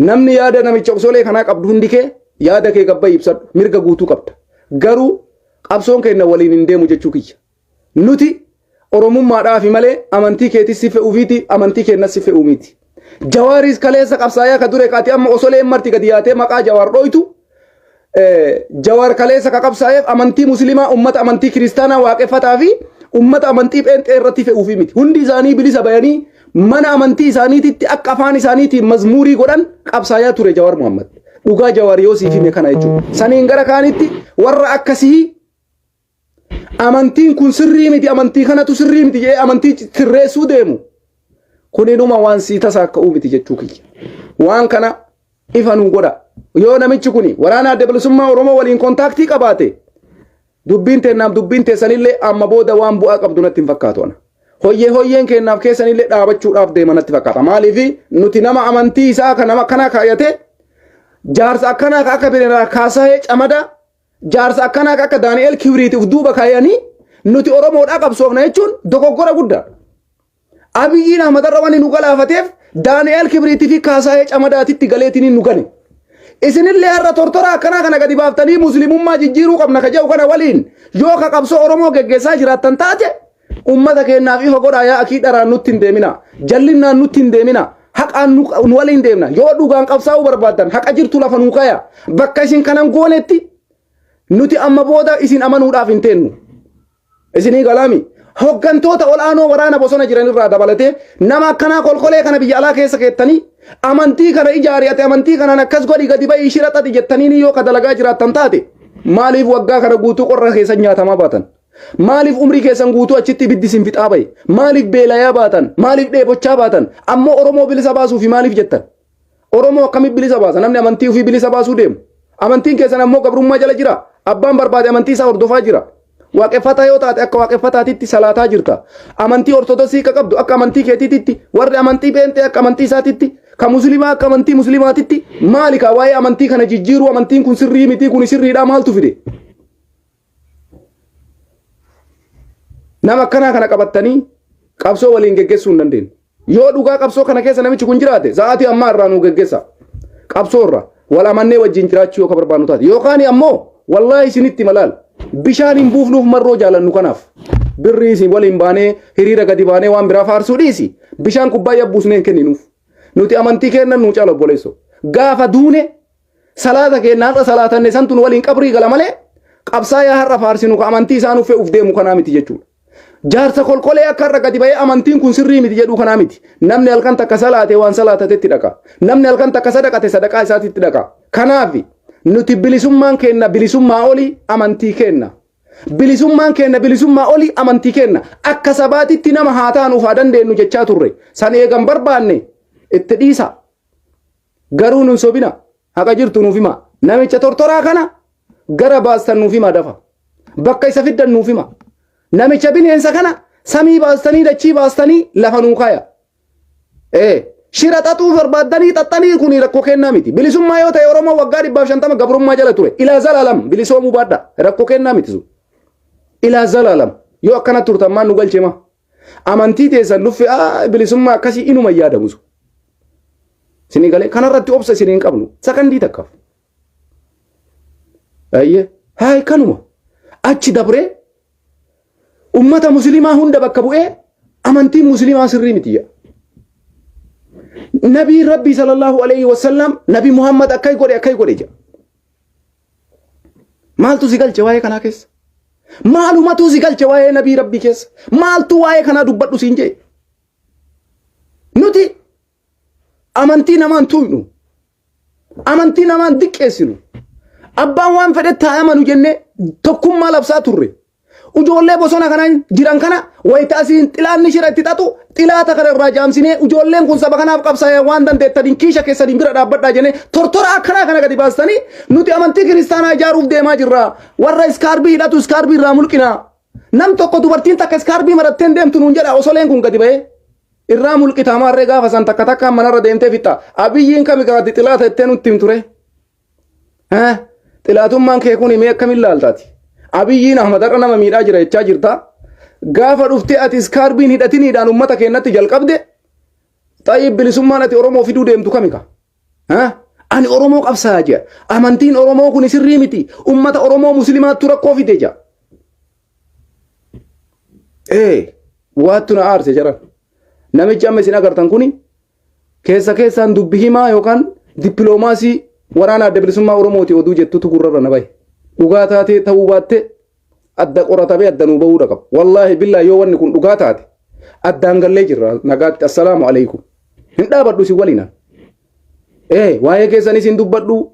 A: namni yaada namicha osolee kanaa qabdu hundi kee yaada kee gabba ibsadhu mirga guutuu qabda garuu qabsoon keenya waliin hin deemu jechuu kiyya nuti oromummaadhaaf malee amantii keetis si fe'uufiiti amantii keenyas si fe'uu miti jawaaris kaleessa qabsaayaa ka dure qaati amma osoleen marti gadi yaatee maqaa jawaar dhooytu jawaar kaleessa ka qabsaayeef amantii muslimaa ummata amantii kiristaanaa waaqeffataa fi ummata amantii pheenxee irratti fe'uufi miti hundi isaanii bilisa bayanii mana amantii isaaniititti akka afaan isaaniitiin mazmuurii godhan qabsaayaa ture jawaar muhammad dhugaa jawaar yoo siif hime kana jechuudha saniin gara kaanitti warra akkasii amantiin kun sirrii miti amantii kanatu sirrii miti jedhee amantii sirreessuu deemu kuninuma waan sii tasaa akka uumiti jechuu kiyya waan kana ifa nu godha yoo namichi kuni waraana adda bilisummaa oromoo waliin kontaaktii qabaate dubbiin teennaaf dubbiin teessanillee amma booda waan bu'aa qabdu natti hin fakkaatu ana hoyyeen kennaaf keessanillee dhaabachuudhaaf deema natti fakkaata maaliifi nuti nama amantii isaa kan nama kana kaayate jaarsa akkanaa akka bineelaa kaasahee camada jaarsa akkanaa akka daani'el kibriitiif duuba kaayanii nuti oromoodhaa qabsoofna jechuun dogoggora guddaa abiyyiin ahmadarra waan nu galaafateef daani'el kibriitii fi kaasahee camadaatitti galeetiin nu gane isinillee har'a tortora akkanaa kana gadi baaftanii muslimummaa jijjiiruu qabna ka jedhu kana waliin yoo ka qabsoo oromoo geggeessaa jiraattan taate ummata keennaaf ifa godhaa yaa akii dharaan nutti hin deemina jallinnaan nutti hin deemina haqaan nu waliin deemna yoo dhugaan qabsaa'uu barbaaddan haqa jirtu lafa nuu kaya bakka isin kanan goonetti nuti amma booda isin amanuudhaaf hin teennu isinii galaami hoggantoota ol'aanoo waraana bosona jiran irraa dabalatee nama akkanaa kolkolee kana biyya alaa keessa keettanii amantii kana ijaari ate amantii kanaan akkas godhi gadi ba'i shiraxati jettanii yoo ka dalagaa jiraattan taate maaliif waggaa kana guutuu qorra keessa nyaatamaa baatan Maaliif umrii keessan guutuu achitti ibiddi isin fixaa bahe? Maaliif beelayaa baatan? Maaliif dheebochaa baatan? Ammoo Oromoo bilisa baasuuf maaliif jettan? Oromoo akkamitti bilisa baasa? Namni amantii ofii bilisa baasuu deemu. Amantiin keessan ammoo gabrummaa jala jira. Abbaan barbaade amantii isaa hordofaa jira. Waaqeffataa yoo taate akka waaqeffataatitti salaataa jirta. Amantii ortodoksii ka qabdu akka amantii keetiitti, warri amantii beentee akka amantii isaatitti, ka musliimaa akka amantii musliimaatitti. Maali ka waa'ee amantii kana jijjiiruu amantiin kun sirrii miti kun sirriidha maaltu fide? Nama akkanaa kana qabattanii qabsoo waliin geggeessuu hin dandeenye. Yoo dhugaa qabsoo kana keessa namichi kun jiraate sa'aatii ammaa irraa nu geggeessa. Qabsoo irra wal amannee wajjin jiraachuu yoo ka barbaannu taate. Yookaan ammoo wallaahi isinitti malaal bishaan hin buufnuuf marroo jaalannu kanaaf. Birrii isin waliin baanee hiriira gadi baanee waan biraa faarsuu dhiisi. Bishaan kubbaayyaa buusnee kenninuuf. Nuti amantii kennan nu caala obboleessoo. Gaafa duune salaata kennaa har'a salaatanne santuun waliin qabrii gala malee qabsaayaa har'a faarsinu ka amantii isaan uffee uf deemu kanaa miti jechuudha. Jaarsa kolkolee akka irra gadi bahee amantiin kun sirrii miti jedhu kanaa miti. Namni halkan takka salaate waan salaatatetti dhaqa. Namni halkan takka sadaqate sadaqaa isaatitti dhaqa. Kanaaf nuti bilisummaan kenna bilisummaa oli amantii kenna. Bilisummaan kenna bilisummaa oli amantii kenna. Akka sabaatitti nama haa taanuuf haa dandeenyu jechaa turre. San eegan barbaanne itti dhiisa. Garuu nun sobina. Haqa jirtu nuuf hima. Namicha tortoraa kana gara baastan nuuf hima dafa. Bakka isa fiddan nuuf hima. Namicha bineensa kana samii baastanii dachii baastanii lafa nuu kaya. Shira xaxuu barbaaddanii xaxxanii kun rakkoo kennaa miti. Bilisummaa yoo ta'e Oromoo waggaa 150 gabrummaa jala ture. Ilaa zalaalam bilisoomuu baadha. Rakkoo kennaa miti sun. Ilaa zalaalam yoo akkana turtan maan nu galchema. Amantii teessan dhuffe bilisummaa akkasii inuma yaadamu sun. Sinii galee kanarratti obsa isin hin qabnu. Sakandii takkaaf. Haay kanuma achi dabree ummata muslimaa hunda bakka bu'ee amantiin muslimaa sirrii miti. Nabii Rabbi sallallahu alayhi wa sallam Nabi Muhammad akkai godhe jira. Maaltu si galche waa'ee kanaa keessa? Maalumatu si galche waa'ee Nabii Rabbi keessa? Maaltu waa'ee kanaa dubbadhu siin jee? Nuti amantii namaan tuqnu. Amantii namaan diqqeessinu. Abbaan waan fedhetti haa amanu jennee tokkummaa labsaa turre. Ujoollee bosona kanaan jiran kana wayita asiin xilaanni shira itti xaxu xilaata kana irraa jaamsinee ujoolleen kun saba kanaaf qabsaa'ee waan dandeettaniin kiisha keessaniin bira dhaabbadhaa jennee tortora akkanaa kana gadi baastanii nuti amantii kiristaanaa ijaaruuf deemaa jirra. Warra iskaarbii hidhatu iskaarbii irraa mulqina. Nam tokko dubartiin takka iskaarbii maratteen deemtu nuun jedha osoleen kun gadi ba'ee irraa mulqita maarree gaafa san takka takkaan manarra deemtee fixa. Abiyyiin kamigaati xilaata ittee nutti himture. Xilaatummaan kee kun himee akkamiin laaltaati? Abiyyiin Ahmadarra nama miidhaa jira jechaa jirta. Gaafa dhuftee ati iskaarbiin hidhatiniidhaan ummata keenyatti jalqabde xayyib bilisummaan ati Oromoo fiduu deemtu kamika? Ani Oromoo qabsaa jira. Amantiin Oromoo kun sirrii miti. Ummata Oromoo muslimaattu rakkoo fide jira. Waattu na aarse jira. Namichi amma isin agartan kuni keessaan dubbi himaa yookaan dippiloomaasii waraana adda bilisummaa Oromooti oduu jettutu gurrarra na bahe. Dhugaa taatee ta'uu baatte adda qoratamee adda nuu bahuu qaba. Wallaahi billaahi yoo wanni kun dhugaa taate addaan gallee jirra nagaatti assalaamu alaikum. Hin dhaabadhu isin waliinaan. Waa'ee keessan isin dubbadhu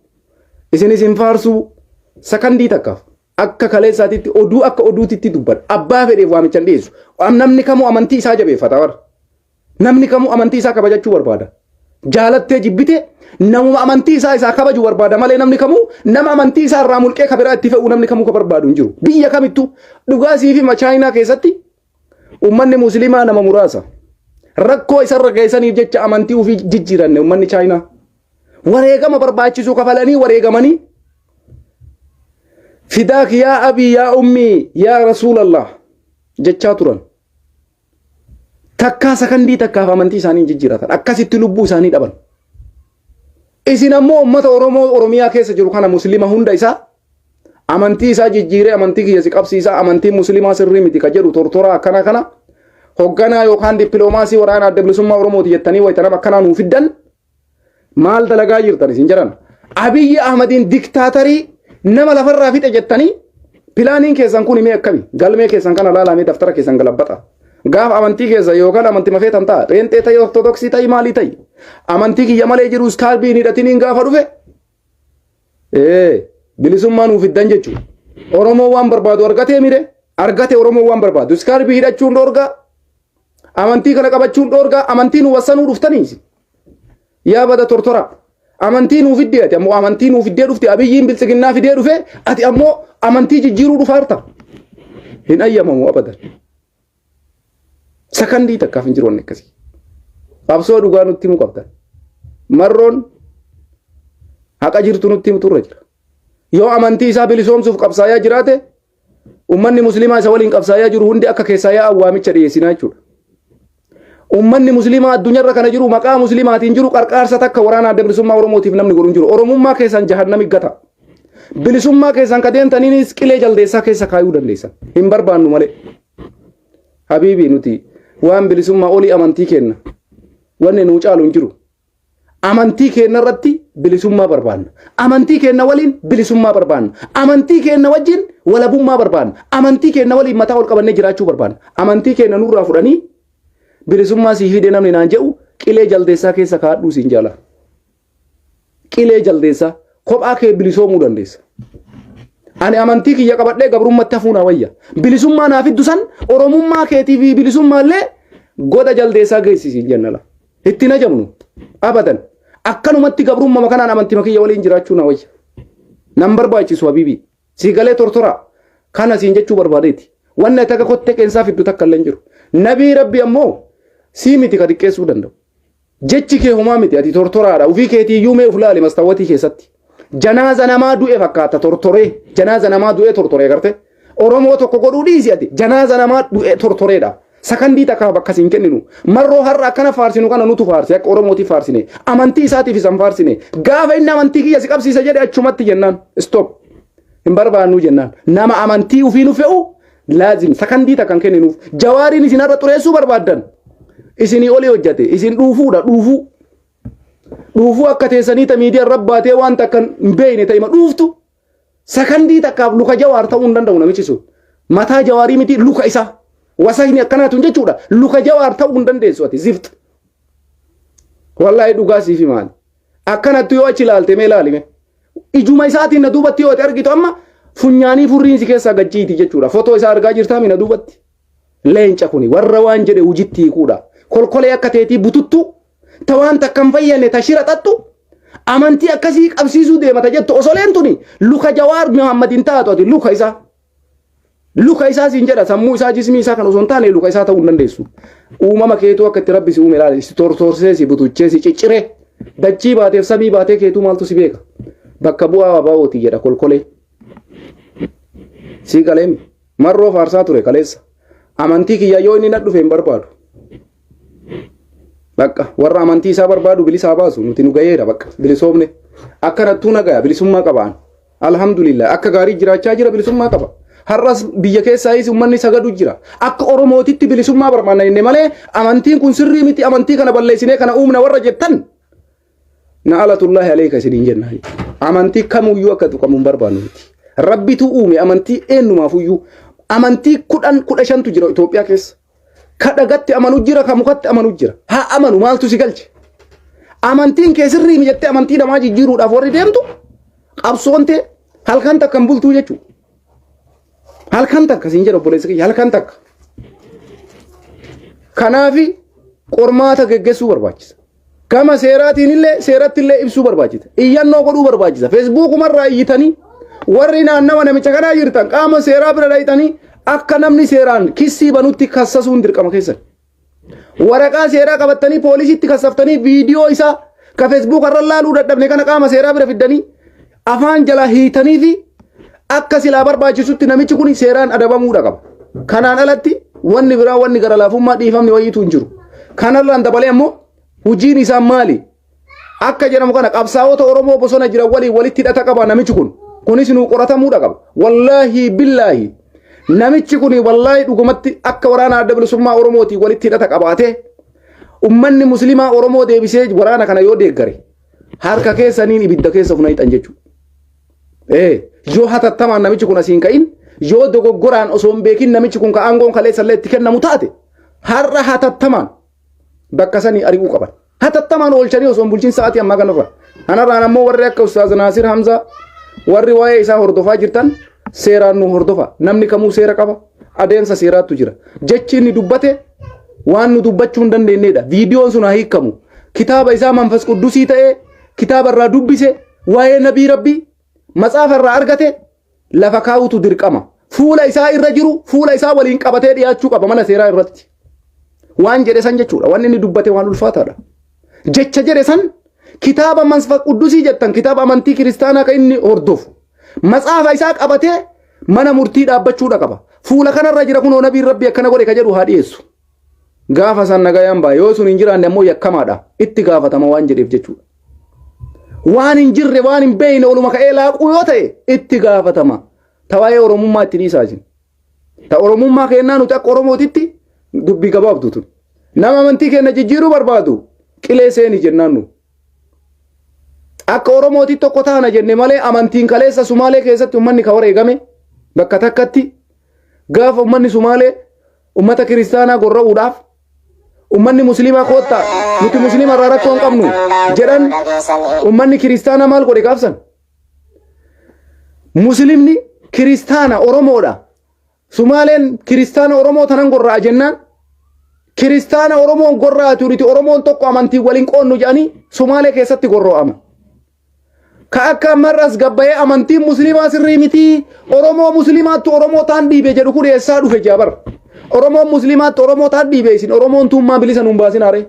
A: isin faarsu sakandii takkaaf akka kaleessaatitti oduu akka oduutitti dubbadha. Abbaa fedheef waamichan dhiyeessu. Namni kamuu amantii isaa jabeeffata warra. Namni kamuu amantii isaa kabajachuu barbaada. Jaalattee jibbite namuma amantii isaa kabaju barbaada malee namni kamuu nama amantii isaa irraa mulqee kabiraa itti fe'uu namni kamuu ka barbaadu hin jiru. Biyya kamittuu dhugaasii fi Chaayinaa keessatti ummanni musliimaa nama muraasa. Rakkoo isarra geessaniif jecha amantii ofii jijjiiranne ummanni Chaayinaa. Wareegama barbaachisu kafalanii wareegamanii fidaak yaa abii yaa ummii yaa rasuulallah jechaa turan. Takkaa sakandii takkaaf amantii isaanii jijjiiratan. Akkasitti lubbuu isaanii dhaban. Isin ammoo ummata Oromoo Oromiyaa keessa jiru kana muslima hunda isaa amantii isaa jijjiiree amantii kiyya si qabsiisaa amantii muslimaa sirrii miti ka jedhu tortora kana hogganaa yookaan dippiloomaasii waraana adda bilisummaa Oromooti jettanii wayita nama akkanaa nuu fiddan maal dalagaa jirtan isin jedhan. Abiyyi Ahmadiin diktaatarii nama lafarraa fixe jettanii pilaaniin keessan kun himee akkami galmee keessan kana laalamee daftara keessan galabbata. Gaaf amantii keessa yookaan amantii mafeetan ta'a. Reenxee ta'e ortodoksii ta'e maalii ta'e. Amantii kiyya malee jiru iskaarbiin hidhatiniin gaafa dhufe. Bilisummaa nuuf fiddan jechuudha. Oromoo waan barbaadu argatee mire argate oromoo waan barbaadu iskarbii hidhachuun dhoorgaa amantii kana qabachuun dhoorgaa amantii nu wasanuu dhuftaniis yaa bada tortora amantii nu fiddee ati ammoo amantii nu fiddee dhufte abiyyiin biltsiginnaa fidee dhufe ati ammoo amantii jijjiiruu dhufaarta hin ayyamamu abadan sakandii takkaaf hin jiru wanni akkasii qabsoo dhugaa nutti himu qabdan marroon haqa jirtu nutti himu turre jira yoo amantii isaa bilisoomsuuf qabsaayaa jiraate ummanni muslimaa isa waliin qabsaayaa jiru hundi akka keessaa yaa awwaamicha dhiyeessinaa jechuudha ummanni muslimaa addunyaarra kana jiru maqaa muslimaatiin jiru qarqaarsa takka waraana adda bilisummaa oromootiif namni godhuun jiru oromummaa keessan jahannami gata bilisummaa keessan kadeentaniinis qilee jaldeessaa keessa kaayuu dandeessan hin barbaannu malee habiibii nuti waan bilisummaa olii amantii kenna wanni nuu caalu hin jiru amantii kenna irratti bilisummaa barbaanna amantii kenna waliin bilisummaa barbaanna amantii kenna wajjin walabummaa barbaanna amantii kenna waliin mataa ol qabannee jiraachuu barbaanna amantii kenna nurraa fudhanii bilisummaa si hidee namni naan jedhu qilee jaldeessaa keessa kaadhuu siin jaala qilee jaldeessaa kophaa kee bilisoomuu dandeessa ani amantii kiyya qabadhee gabrummatti hafuuna wayya bilisummaa naaf fiddu san oromummaa keetii fi bilisummaallee goda jaldeessaa geessisiin jennala itti na jabnu abadan akkanumatti gabrummaa kanaan amantii kiyya waliin jiraachuu na wayya nan barbaachisu habiibii si galee tortora kana siin jechuu barbaadeeti wanna taka kotte qeensaa fiddu takka illee jiru nabii rabbi ammoo sii miti ka xiqqeessuu danda'u jechi kee homaa miti ati tortoraadha ufii keetii iyyuu mee uf laali mastawwatii keessatti janaaza namaa du'e fakkaata tortoree janaaza namaa du'e tortoree garte oromoo tokko godhuu dhiisi ati janaaza namaa du'e tortoreedha sakandii takka bakka siin kenninu marroo har'a akkana faarsinu kana nutu faarsi akka oromootii faarsine amantii isaatiif isan faarsine gaafa inni amantii kiyya si qabsiisa jedhe achumatti jennaan stop hin barbaannu jennaan nama amantii ufii nu fe'u laazim sakandii takkan kenninuuf jawaariin isin har'a xureessuu barbaaddan isinii olii hojjate isin dhuufuudha dhuufuu akka teessanii ta miidiyaan rabbaatee waan takka hin beekne ta'ima dhuuftu sakandii takkaaf luka jawaar ta'uu hin danda'u namichi sun mataa jawaarii miti luka isaa wasahni akkanaatu jechuudha luka jawaar ta'uu hin dandeessu ati zift wallahi dhugaa siifi maali akkanatti yoo achi ilaalte mee ilaalime ijuma isaatiin na duubatti yoo argitu amma funyaanii furriinsi keessaa gajjiiti jechuudha fotoo isaa argaa jirtaa mina duubatti leenca kuni warra waan jedhe hujitti hiikuudha kolkolee akka teetii bututtu ta waan takkan fayyane ta shira xaxxu amantii akkasii qabsiisuu deemata jettu osoo leentuni luka jawaar muhammadin taatu ati luka isaa siin jedha sammuu isaa jismii isaa kan osoo hin taane luka isaa ta'uu hin dandeessu uumama keetuu akka itti rabbi si uume ilaali si tortorsee si butuchee si ciccire dachii baateef samii baatee keetuu maaltu si beeka bakka bu'aa abaa'ooti jedha kolkolee si galeemi marroo faarsaa ture kaleessa amantii kiyya yoo inni nadhufe hin barbaadu bakka warra amantii isaa barbaadu bilisaa baasu nuti nu gayeera bakka bilisoomne akkanattuu nagaya bilisummaa qabaan alhamdulillah akka gaarii jiraachaa jira bilisummaa qaba har'as biyya keessaayis ummanni sagadu jira akka oromootitti bilisummaa barbaanna inni malee amantiin kun sirrii miti amantii kana balleessinee kana uumna warra jettan na alatullahi alayka isiniin jennaa amantii kamuyyuu akka tuqamu hin barbaannu miti rabbitu uume amantii eenyumaafuyyuu amantii 15 jira Itoophiyaa keessa kadhagatti amanu jira kamukatti amanu jira haa amanu maaltu si galche amantiin kee sirrii mi jettee amantii namaa jijjiiruudhaaf warri deemtu qabsoonte halkan takka hin bultuu jechuudha halkan takka siin jedha obboleessa kiyya halkan takka kanaafi qormaata geggeessuu barbaachisa gama seeraatiin illee seeratti illee ibsuu barbaachisa iyyannoo godhuu barbaachisa feesbuukumarraa iyyitanii warri naannawa namicha kanaa jirtan qaama seeraa bira dhayxanii akka namni seeraan kissii banutti kassasuun dirqama keessan waraqaa seeraa qabattanii poolisiitti kassaftanii viidiyoo isaa ka feesbuuk irra laaluu dadhabne kana qaama seeraa bira fiddanii afaan jala hiitanii fi akka silaa barbaachisutti namichi kun seeraan adabamuudha qaba kanaan alatti wanni biraa wanni gara laafummaa dhiifamni wayiitu hin jiru kanarraan dabalee ammoo hojiin isaa maali akka jedhamu kana qabsaa'ota oromoo bosona jiran waliin walitti hidhata qaba namichi kun kunis nu qoratamuudha qaba wallaahi billaahi namichi kun wallaahi dhugumatti akka waraana adda bilisummaa oromooti walitti hidhata qabaate ummanni muslimaa oromoo deebisee waraana kana yoo deeggare harka keessaniin ibidda keessa funa hixan jechuudha yoo hatattamaan namichi kun asiin ka'in yoo dogoggoraan osoo hin beekin namichi kun ka aangoon kaleessallee itti kennamu taate har'a hatattamaan bakka sanii ari'uu qaban hatattamaan oolchanii osoo hin bulchin sa'aatii ammaa kanarra kanarraan ammoo warri akka ustaaz Naasir Hamza warri waa'ee isaa hordofaa jirtan seeraan nu hordofa. Namni kamuu seera qaba. Adeemsa seeraatu jira. Jechi inni dubbate waan nu dubbachuu hin dandeenyedha. Viidiyoon sun haa hiikamu. Kitaaba isaa manfas quddusii ta'ee kitaaba irraa dubbise waa'ee nabii rabbii matsaafa irraa argate lafa kaa'utu dirqama. Fuula isaa irra jiru fuula isaa waliin qabatee dhiyaachuu qaba mana seeraa irratti. Waan jedhe san jechuudha. Waan inni dubbate waan ulfaataadha. Jecha jedhe san kitaaba manfas quddusii jettan kitaaba amantii kiristaanaa kan inni hordofu. Matsaafa isaa qabatee mana murtii dhaabbachuudha qaba. Fuula kanarra jira kunoo nabiin rabbii akkana godhe ka jedhu haa dhiyeessu. Gaafa san nagayaan baa yoo sun hin jiraanne ammoo yakkamaadha. Itti gaafatama waan jedheef jechuudha. Waan hin jirre waan hin beeyne oluma ka'ee laaquu yoo ta'e itti gaafatama. Tawaa'ee Oromummaa itti dhiisaa jiru. Ta Oromummaa kennaa nuti akka Oromootitti dubbii gabaabdu tun. Nama amantii kenna jijjiiruu barbaadu qilee seeni jennaan nu. Akka Oromootitti tokko taana jenne malee amantiin kaleessa Sumaalee keessatti uummanni ka wareegame bakka takkatti gaafa uummanni Sumaalee ummata kiristaanaa gorra'uudhaaf ummanni muslimaa koottaa nuti muslima irraa rakkoo hin qabnu jedhan ummanni kiristaanaa maal godhe gaafsan muslimni kiristaana Oromoodha Sumaaleen kiristaana Oromoo tanan gorra'a jennaan kiristaana Oromoon gorra'atu nuti Oromoon tokko amantii waliin qoonnu jedhanii Sumaalee keessatti gorro'ama ka akka marras gabbayee amantiin muslimaa sirrii miti Oromoo muslimaattu Oromoo taan dhiibe jedhu kun eessaa dhufe jaabar Oromoon muslimaatti Oromoo taan dhiibe isin Oromoon tun maa bilisa nun baasina re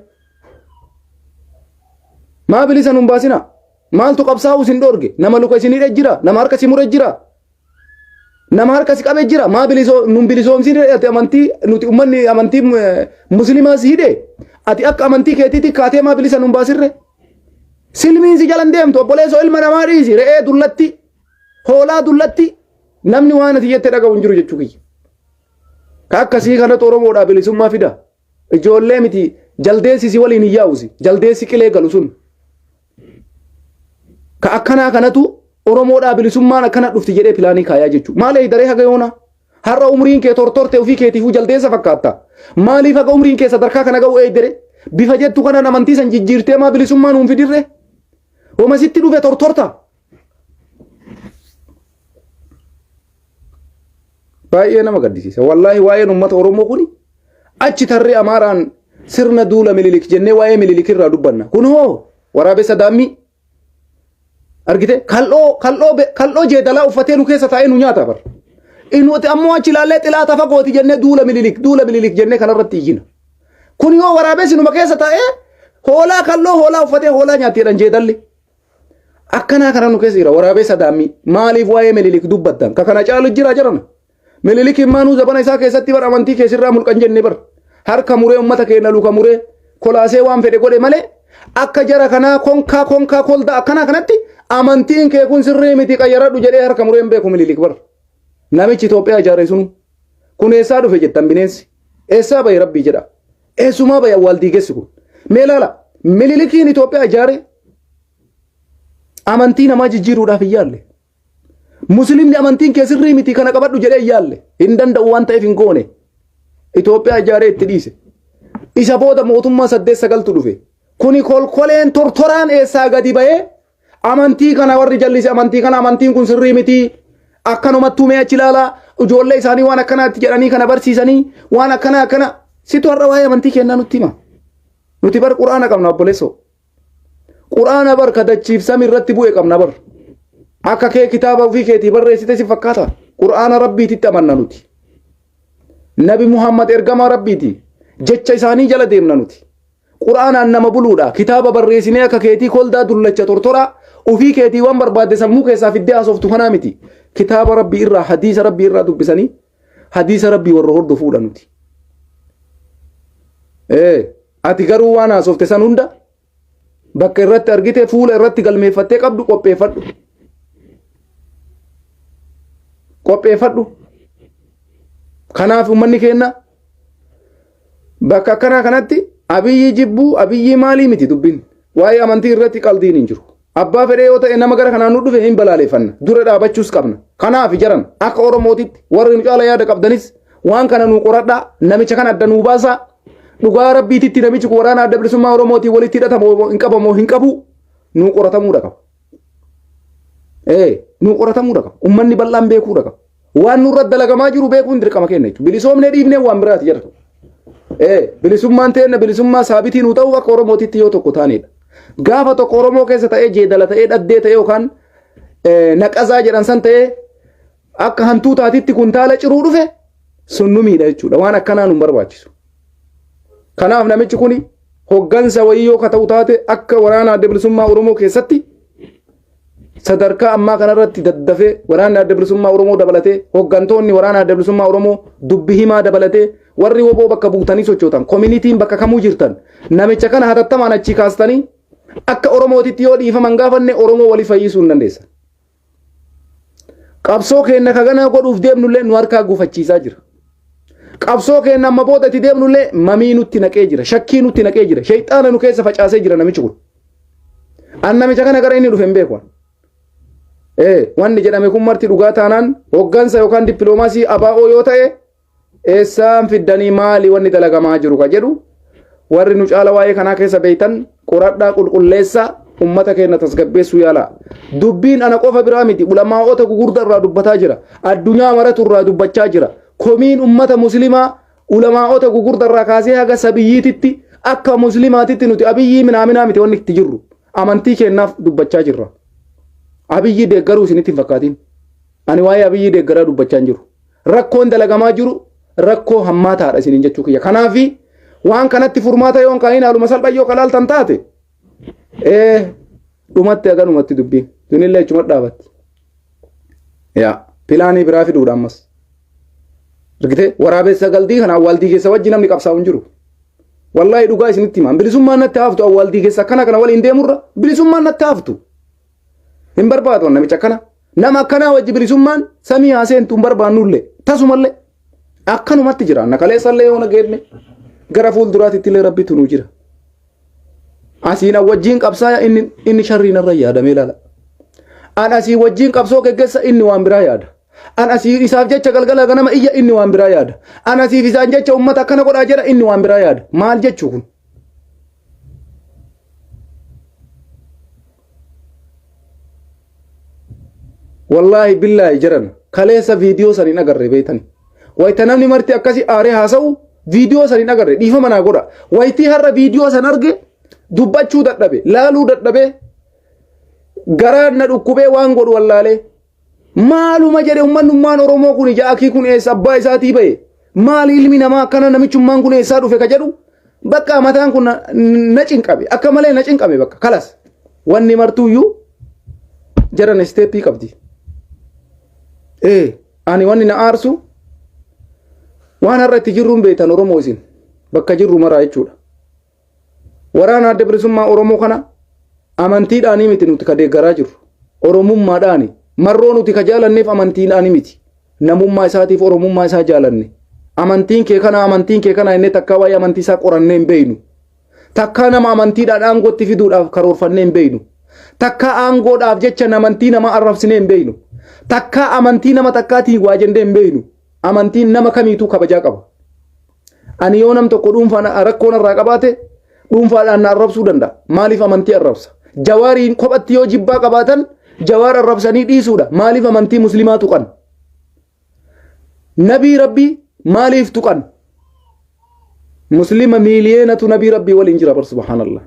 A: maa bilisa nun baasina maaltu qabsaa'u isin dhorge nama luka isin hidhe jira nama harka si mure jira nama harka si qabe jira maa bilisoo nun bilisoomsin ati amantii nuti ummanni amantii muslimaa si hidhe ati akka amantii keetiitti kaatee maa bilisa nun baasirre silmiin si jalan deemtu obboleessoo ilma namaa dhiisi re'ee dullatti hoolaa dullatti namni waan ati jette dhaga'u hin jiru jechuu kiyya ka akkasii kanatu Oromoodhaa bilisummaa fida ijoollee miti jaldeessi si waliin hin yaa'usi jaldeessi qilee galu sun ka akkanaa kanatu Oromoodhaa bilisummaan akkana dhufti jedhee pilaanii kaayaa jechuu maalee daree haga yoona har'a umriin kee tortorte ofii keetiifuu jaldeessa fakkaatta maaliif haga umriin kee sadarkaa kana ga'u eeydere bifa jettu kanaan amantii san jijjiirtee maa bilisummaan nuun fidirre Oma sitti dhufe tortorta. Baay'ee nama gaddisiisa. Wallaahi waa'een uummata Oromoo kuni achi tarree Amaaraan sirna duula Minilik jennee waa'ee Minilik irraa dubbanna. Kun hoo waraabessa daammii argite kal'oo jeedalaa uffatee nu keessa taa'ee nu nyaata bar. Inuuti ammoo achi ilaallee xilaata fagooti jennee duula Minilik jennee kanarratti iyyina. Kun yoo waraabessi numa keessa taa'ee hoolaa hoolaa uffatee hoolaa nyaatteedhaan jeedalli. Akkana kana nu keessa jira waraabessa daammii maaliif waa'ee Minilik dubbattan ka kana caalu jira jarana Minilik immaanuu zabana isaa keessatti bar amantii keessirraa mulqan jenne bar harka muree ummata keenya luka muree kolaasee waan fedhe godhe malee akka jara kanaa konkaa kolda akkana kanatti amantiin kee kun sirrii miti qayyaradhu jedhee harka mureen beeku Minilik bar namichi Itoophiyaa ijaare sunu kun eessaa dhufe jettan bineensi eessaa baye rabbii jedha eessumaa baye awwaaldiigessi kun mee laala Minilikiin Itoophiyaa ijaare amantii namaa jijjiiruudhaaf hin yaalle muslimni amantiin kee sirrii miti kana qabadhu jedhee hin yaalle hin danda'u waan ta'eef hin goone Itoophiyaa ijaaree itti dhiise isa booda mootummaa 8-9 dhufe kuni kolkoleen tortoraan eessaa gadi bahee amantii kana warri jallise amantii kana amantiin kun sirrii miti akkanumattuu mee achi ilaalaa ijoollee isaanii waan akkanaatti jedhanii kana barsiisanii waan akkana situ har'a waa'ee amantii kennaa nutti hima nuti bar quraana qabna obboleessoo Quraana bar kadachiif sami irratti bu'e qabna bar akka kee kitaaba ofii keetii barreessite si fakkaata Quraana rabbiititti amanna nuti Nabi Muhammad ergamaa rabbiiti jecha isaanii jala deemna nuti Quraanaan nama buluudha kitaaba barreessinee akka keetii koldaa dullacha tortora ofii keetii waan barbaadde sammuu keessaa fiddee haasoftu kanaa miti kitaaba rabbii irraa hadiisa rabbii irraa dubbisanii hadiisa rabbii warra hordofuudha nuti ati garuu waan haasofte san hunda bakka irratti argite fuula irratti galmeeffattee qabdu qopheeffadhu kanaaf ummanni kenna bakka akkana kanatti abiyyi jibbuu abiyyi maalii miti dubbin waa'ee amantii irratti qaldiin hin jiru abbaa fedhee yoo ta'e nama gara kanaan nu dhufe hin balaaleeffanna dura dhaabachuus qabna kanaaf jaran akka Oromootitti warri nu caala yaada qabdanis waan kana nu qoradhaa namicha kana adda nuu baasaa dhugaa rabbiititti namichi kun waraana adda bilisummaa Oromootii walitti hidhatamoo hin qabamoo hin qabu nu qoratamuudha qaba nu qoratamuudha qaba ummanni bal'aan beekuudha qaba waan nurra dalagamaa jiru beekuun dirqama keenya jechuudha. Bilisoomnee dhiibnee waan biraati jedha. Bilisummaan ta'e bilisummaa saabitii nu ta'u akka Oromootitti yoo tokko taanedha. Gaafa tokko Oromoo keessa ta'ee jeedala ta'ee dhaddee ta'ee yookaan naqazaa jedhan san ta'ee akka hantuu taatitti kuntaala ciruu dhufe sun nu miidha jechuudha. Waan akkanaa nu barbaachisu. Kanaaf namichi kuni hoggansa wayyoo ka ta'u taate akka waraana adda bilisummaa Oromoo keessatti sadarkaa ammaa kanarratti daddafee waraana adda bilisummaa Oromoo dabalatee hoggantoonni waraana adda bilisummaa Oromoo dubbi himaa dabalatee warri woboo bakka buutanii sochootan communitiin bakka kamuu jirtan namicha kana hatattamaan achi kaastanii akka Oromootitti yoo dhiifaman gaafanne Oromoo walii fayyisuu hin dandeessan. Qabsoo keenya kagana godhuuf deemnullee nu harkaa gufachiisaa jira. Qabsoo keenya amma booda itti deemnullee mamii nutti naqee jira, shakkii nutti naqee jira, shayxaana nu keessa facaasee jira namichi kun. An namicha kana gara inni dhufe hin beeku. Wanni jedhame kun marti dhugaa taanaan hoggansa yookaan dippiloomaasii ABO yoo ta'e eessaan fiddanii maali wanni dalagamaa jiru ka jedhu warri nu caala waa'ee kanaa keessa beeytan qoradhaa qulqulleessaa ummata keenya tasgabbeessuu yaala. Dubbiin ana qofa biraa miti ulamaa'ota gugurdaa irraa dubbataa jira. Addunyaa maratu irraa dubbachaa jira. Komiin ummata muslimaa ulamaa'ota gugurdaa irraa kaasee haga sabiyyiititti akka muslimaatitti nuti abiyyii minaaminaa miti wanni itti jirru amantii kennaaf dubbachaa jirra. Abiyyii deeggaruu isinitti hin fakkaatin. Ani waa'ee abiyyii deeggaraa dubbachaa hin jiru. Rakkoon dalagamaa jiru rakkoo hammaataadha isiniin jechuu kiyya. Kanaafi waan kanatti furmaata yoon kaa'in haaluma salphayyoo kalaaltan taate dhumatti haga dhumatti dubbiin sunillee chuma dhaabatti. Pilaanii biraa fiduudha ammas. Argitee waraabessa galdii kana awwaaldii keessa wajji namni qabsaa'u hin jiru. Wallaahi dhugaa isinitti himaa bilisummaan natti haftu awwaaldii keessa akkana kana waliin deemurra bilisummaan natti haftu. Hin barbaadu namicha akkana. Nama akkanaa wajji bilisummaan samii haaseentu hin barbaannullee tasumallee akkanumatti jira. Anna kaleessallee yoo nageenne gara fuulduraatitti illee rabbitu nu jira. Asiin wajjiin qabsaa inni sharriin irra yaadamee ilaala. An asii wajjiin qabsoo geggeessa inni waan biraa yaada. An asii isaaf jecha galgala ganama iyya inni waan biraa yaada. An asiif isaan jecha ummata akkana godhaa jedha inni waan biraa yaada. Maal jechuu kun? Wallahi billahi jiran kaleessa viidiyoo saniin agarre beeytani. Wayita namni marti akkasi aaree haasa'u viidiyoo saniin agarre dhiifama naa godha. Wayitii har'a viidiyoo san arge dubbachuu dadhabe laaluu dadhabe garaan na dhukkubee waan godhu wallaalee maaluma jedhe ummannummaan Oromoo kun jaakii kun eessa abbaa isaatii ba'e maali ilmi namaa akkana namichummaan kun eessaa dhufe ka jedhu bakka mataan kun na cinqabe akka malee na cinqabe bakka kalas wanni martuuyyuu jaran isteeppii qabdi. Ani wanni na aarsu waan har'a itti jirruun beektan Oromoo isin bakka jirru maraa jechuudha. Waraana adda bilisummaa Oromoo kana amantiidhaanii miti nuti ka deeggaraa jirru. Oromummaadhaani marroo nuti ka jaalanneef amantiidhaanii miti. Namummaa isaatiif Oromummaa isaa jaalanne. Amantiin kee kana inni takkaa waa'ee amantii isaa qorannee hin beeynu. Takkaa nama amantiidhaan aangootti fiduudhaaf karoorfannee hin beeynu. Takkaa aangoodhaaf jecha amantii nama arrabsinee hin beeynu. Takkaa amantii nama takkaatiin waa jendee hin beeynu. Amantiin nama kamiituu kabajaa qaba. Ani yoo nam tokko dhuunfaan rakkoon irraa qabaate dhuunfaadhaan na arrabsuu danda'a. Maaliif amantii arrabsa? Jawaariin kophatti yoo jibbaa qabaatan jawaar arrabsanii dhiisuudha. Maaliif amantii muslimaa tuqan? Nabii rabbii maaliif tuqan? Muslima miiliyeenatu nabii rabbii waliin jira bar subhaanallah.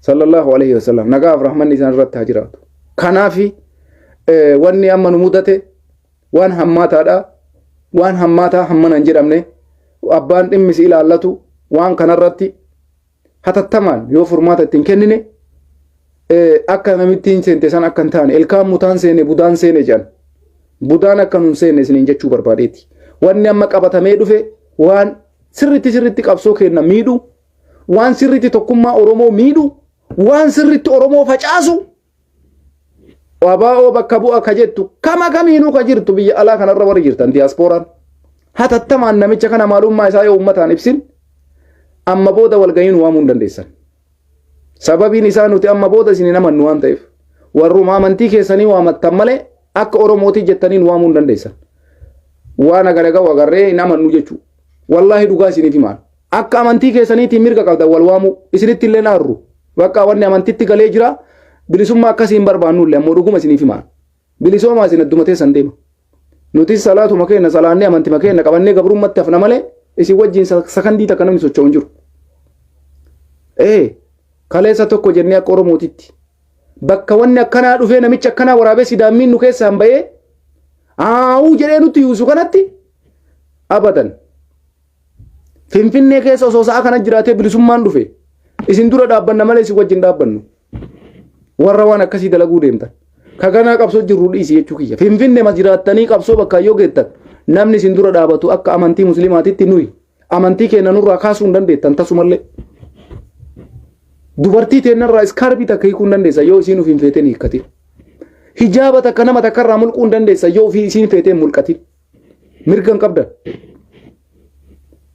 A: Sallallahu alaihi wasallam nagaaf rahmanni isaan irratti haa jiraatu. Kanaafi wanni amma nu mudate waan hammaataadha. Waan hammaataa hammana hin jedhamne abbaan dhimmi si ilaallatu waan kanarratti hatattamaan yoo furmaata ittiin kennine akka namittiin seente san akka hin taane ilkaan mutaan seene budaan seene jedhan budaan akka nun seene isiniin jechuu barbaadeeti. Wanni amma qabatamee dhufe waan sirritti qabsoo kenna miidhu waan sirritti tokkummaa Oromoo miidhu waan sirritti Oromoo facaasu ABO bakka bu'a ka jettu kama kamiinuu ka jirtu biyya alaa kanarra warri jirtan diyaaspooraan hatattamaan namicha kana maalummaa isaa yoo ummataan ibsin amma booda walga'iin waamuu hin dandeessan. Sababiin isaa nuti amma booda isin namannu waan ta'eef warruma amantii keessanii waamattan malee akka Oromootii jettaniin waamuu hin dandeessan. Waan agaragaa agarree namannu jechuudha. Wallaahi dhugaa isiniif himaan. Akka amantii keessaniitiin mirga qabdan wal waamuu isinitti illee naarru. Bakka wanni amantitti galee jira. Bilisummaa akkasiin barbaannullee ammoo dhuguma isiniif himaa. Bilisoomaa isin adduma teessan deema. nuti salaatu makeenya salaanni amantii makeenya qabannee gabrummatti hafna malee isin wajjin sakandii takka namni socho'u hin jiru. Kaleessa tokko jennee akka Oromootitti bakka wanni akkanaa dhufee namicha akkanaa waraabee sidaammiin nu keessaan bahee aawuu jedhee nutti yuusu kanatti abadan. Finfinnee keessa osoo sa'a kana jiraatee bilisummaan dhufe isin dura dhaabbanna malee isin wajjin dhaabbannu. Warra waan akkasii dalaguu deemtan. Kaganaa qabsoo jirru dhiisi jechuu kiyya. Finfinnee ma jiraattanii qabsoo bakka yoo geettan namni isin dura dhaabatu akka amantii musliimaatitti nuyi amantii keenya nurraa kaasuu hin dandeettan tasumallee. Dubartii teennarraa iskarbii takka hiikuu hin dandeessa yoo isiin ofiin feeteen hiikkatin. Hijaaba takka nama takkarraa mulquu hin dandeessa yoo ofii isiin feeteen mulqatin. Mirga hin qabdan.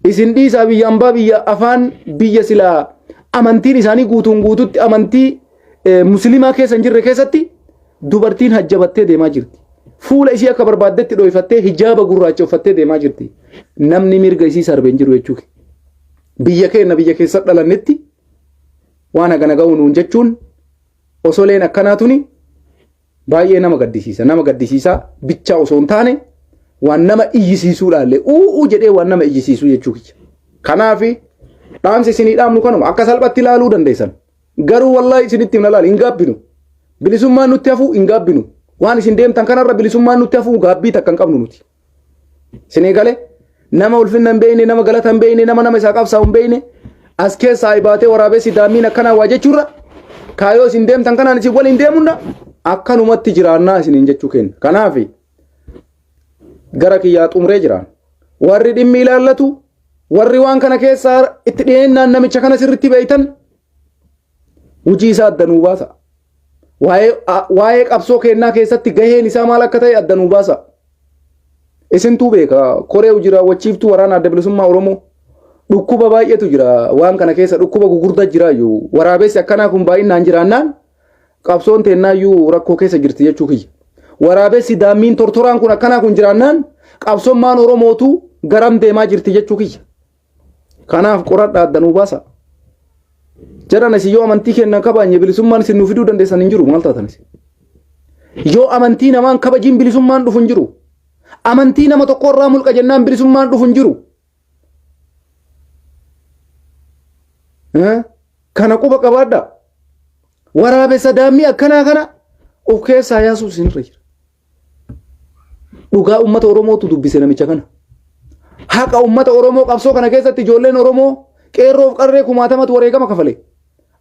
A: Isin dhiisaa biyya ambaa biyya afaan biyya silaa amantiin isaanii guutuun guututti amantii musliimaa keessa hin jirre keessatti dubartiin hajjabattee deemaa jirti. Fuula ishee akka barbaaddetti dhoofattee hijaaba gurraacha uffattee deemaa jirti. Namni mirga isii sarbee hin jiru jechuudha. Biyya keenya biyya keessa dhalannetti waan hagana ga'u nuun jechuun osoleen akkanaatuni baay'ee nama gaddisiisa. Nama gaddisiisaa bichaa osoo hin taane waan nama iyyisiisuudhaallee uu jedhee waan nama iyyisiisuu jechuudha. Kanaaf dhaamsi isinii dhaamnu kanuma akka salphatti ilaaluu dandeessan. Garuu wallaahi isinitti hin ilaali hin gaabbinu. Bilisummaan nutti hafu hin gaabbinu. Waan isin deemtan kanarra bilisummaan nutti hafu gaabbii takka hin qabnu nuti. Isinii galee nama ulfinna hin beekne nama galata hin beekne nama isaa qabsaa'u hin beekne as keessaa baatee waraabee sidaammiin akkanaa waa jechuurra kaayoo isin deemtan kanaan isin waliin deemunda akkanumatti jiraannaa isiniin jechuu kenna. Kanaaf gara kiyyaa xumuree jiraan warri dhimmi ilaallatu warri waan kana keessaa itti dhiyeennaan namicha kana sirritti beeytan hujii isaa addanuu baasa. Waa'ee qabsoo kennaa keessatti gaheen isaa maal akka ta'e addanuu baasa. Isintuu beeka koree hojii raawwachiiftuu waraana adda bilisummaa Oromoo dhukkuba baay'eetu jira waan kana keessa dhukkuba gugurdaa jira iyyuu waraabessi akkanaa kun baay'inaan jiraannaan qabsoon teennaa iyyuu rakkoo keessa jirti jechuu kiyya. Waraabessi daammiin tortoraan kun akkanaa kun jiraannaan qabsoon maan Oromootu garam deemaa jirti jechuu kiyya. Kanaaf qoradhaa addanuu baasa. Jaran isin yoo amantii kennan kabajne bilisummaan isin nuuf fiduu dandeessan hin jiru maal taatanis. Yoo amantii namaan kabajiin bilisummaan dhufu hin jiru. Amantii nama tokko irraa mulqa jennaan bilisummaan dhufu hin jiru. Kana quba qabaadha. Waraabessa daammii akkanaa kana of keessaa yaasuu isinirra jira. Dhugaa uummata Oromootu dubbise namicha kana. Haqa uummata Oromoo qabsoo kana keessatti ijoolleen Oromoo qeerroof qarree kumaatamatu wareegama kafale.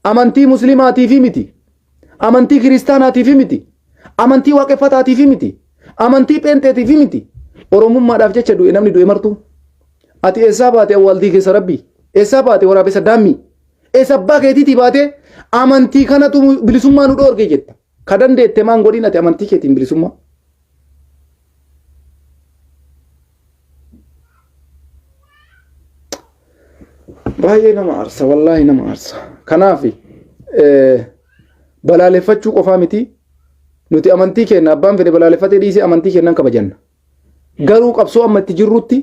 A: Amantii musliimaatiif miti. Amantii kiristaanaatiif miti. Amantii waaqeffataatiif miti. Amantii peenteetiif miti. Oromummaadhaaf jecha du'e namni du'e martu. Ati eessaa baate awwaaldii keessa rabbii? Eessaa baate waraabessa daammii? Eessa abbaa keetiitii baate amantii kanatu bilisummaa nu dhoorge jetta. Ka dandeette maan godhin ati amantii keetiin bilisummaa? Baay'ee nama aarsa wallaahi nama aarsa. Kanaaf balaaleffachuu qofaa miti nuti amantii keenya abbaan fedhe balaaleffatee dhiisee amantii keenyan kabajanna. Garuu qabsoo amma itti jirrutti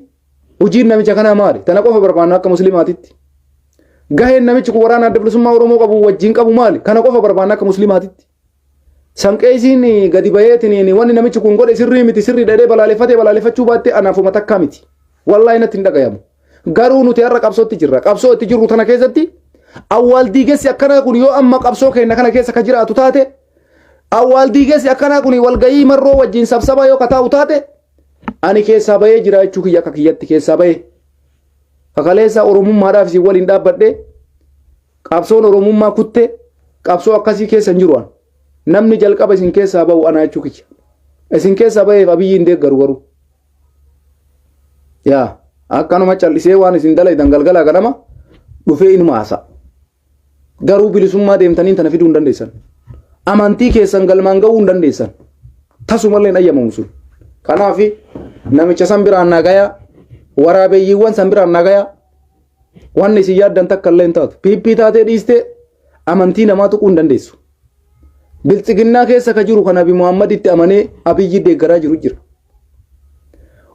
A: hojiin namicha kanaa maali? Tana qofa barbaanna akka musliimaatitti. Gaheen namichi kun waraana adda bilisummaa Oromoo qabu wajjin qabu maali? Kana qofa barbaanna akka musliimaatitti. Sanqee isiin gadi bayeetiin wanni namichi kun godhe sirrii miti sirrii dhadhee balaaleffatee balaaleffachuu baatte anaafuma takkaa miti. Wallaahi natti hin dhagayamu. Garuu nuti har'a qabsootti jirra. Qabsoo itti jirru tana keessatti awwaaldiigessi akkanaa kun yoo amma qabsoo keenya kana keessa ka jiraatu taate awwaaldiigessi akkanaa kun walgayii marroo wajjin sabsaba yoo kataa'u taate ani keessaa bahee jira jechuu kiyya akka kiyyatti keessaa bahee. Kakaleessa Oromummaadhaaf isin waliin dhaabbadhee qabsoon Oromummaa kutte qabsoo akkasii keessa hin jiru. Namni jalqaba isin keessaa bahu ana jechuu kiyya. Isin keessaa baheef abiyyiin deeggaru garuu. Yaa akkanuma callisee waan isin dalaytan galgalaa ganama dhufee inuma haasa. Garuu bilisummaa deemtanii tana fiduu hin dandeessan. Amantii keessan galmaan ga'uu hin dandeessan. Tasumallee ayyamamu sun. Kanaaf namicha san biraan nagayaa waraabeeyyiiwwan san biraan nagayaa wanni isin yaaddan takka illee hin taatu. Piippii taatee dhiistee amantii namaa tuquu hin dandeessu. Biltsiginnaa keessa ka jiru kan Nabi Muhammad itti amanee abiyyi deeggaraa jiru jira.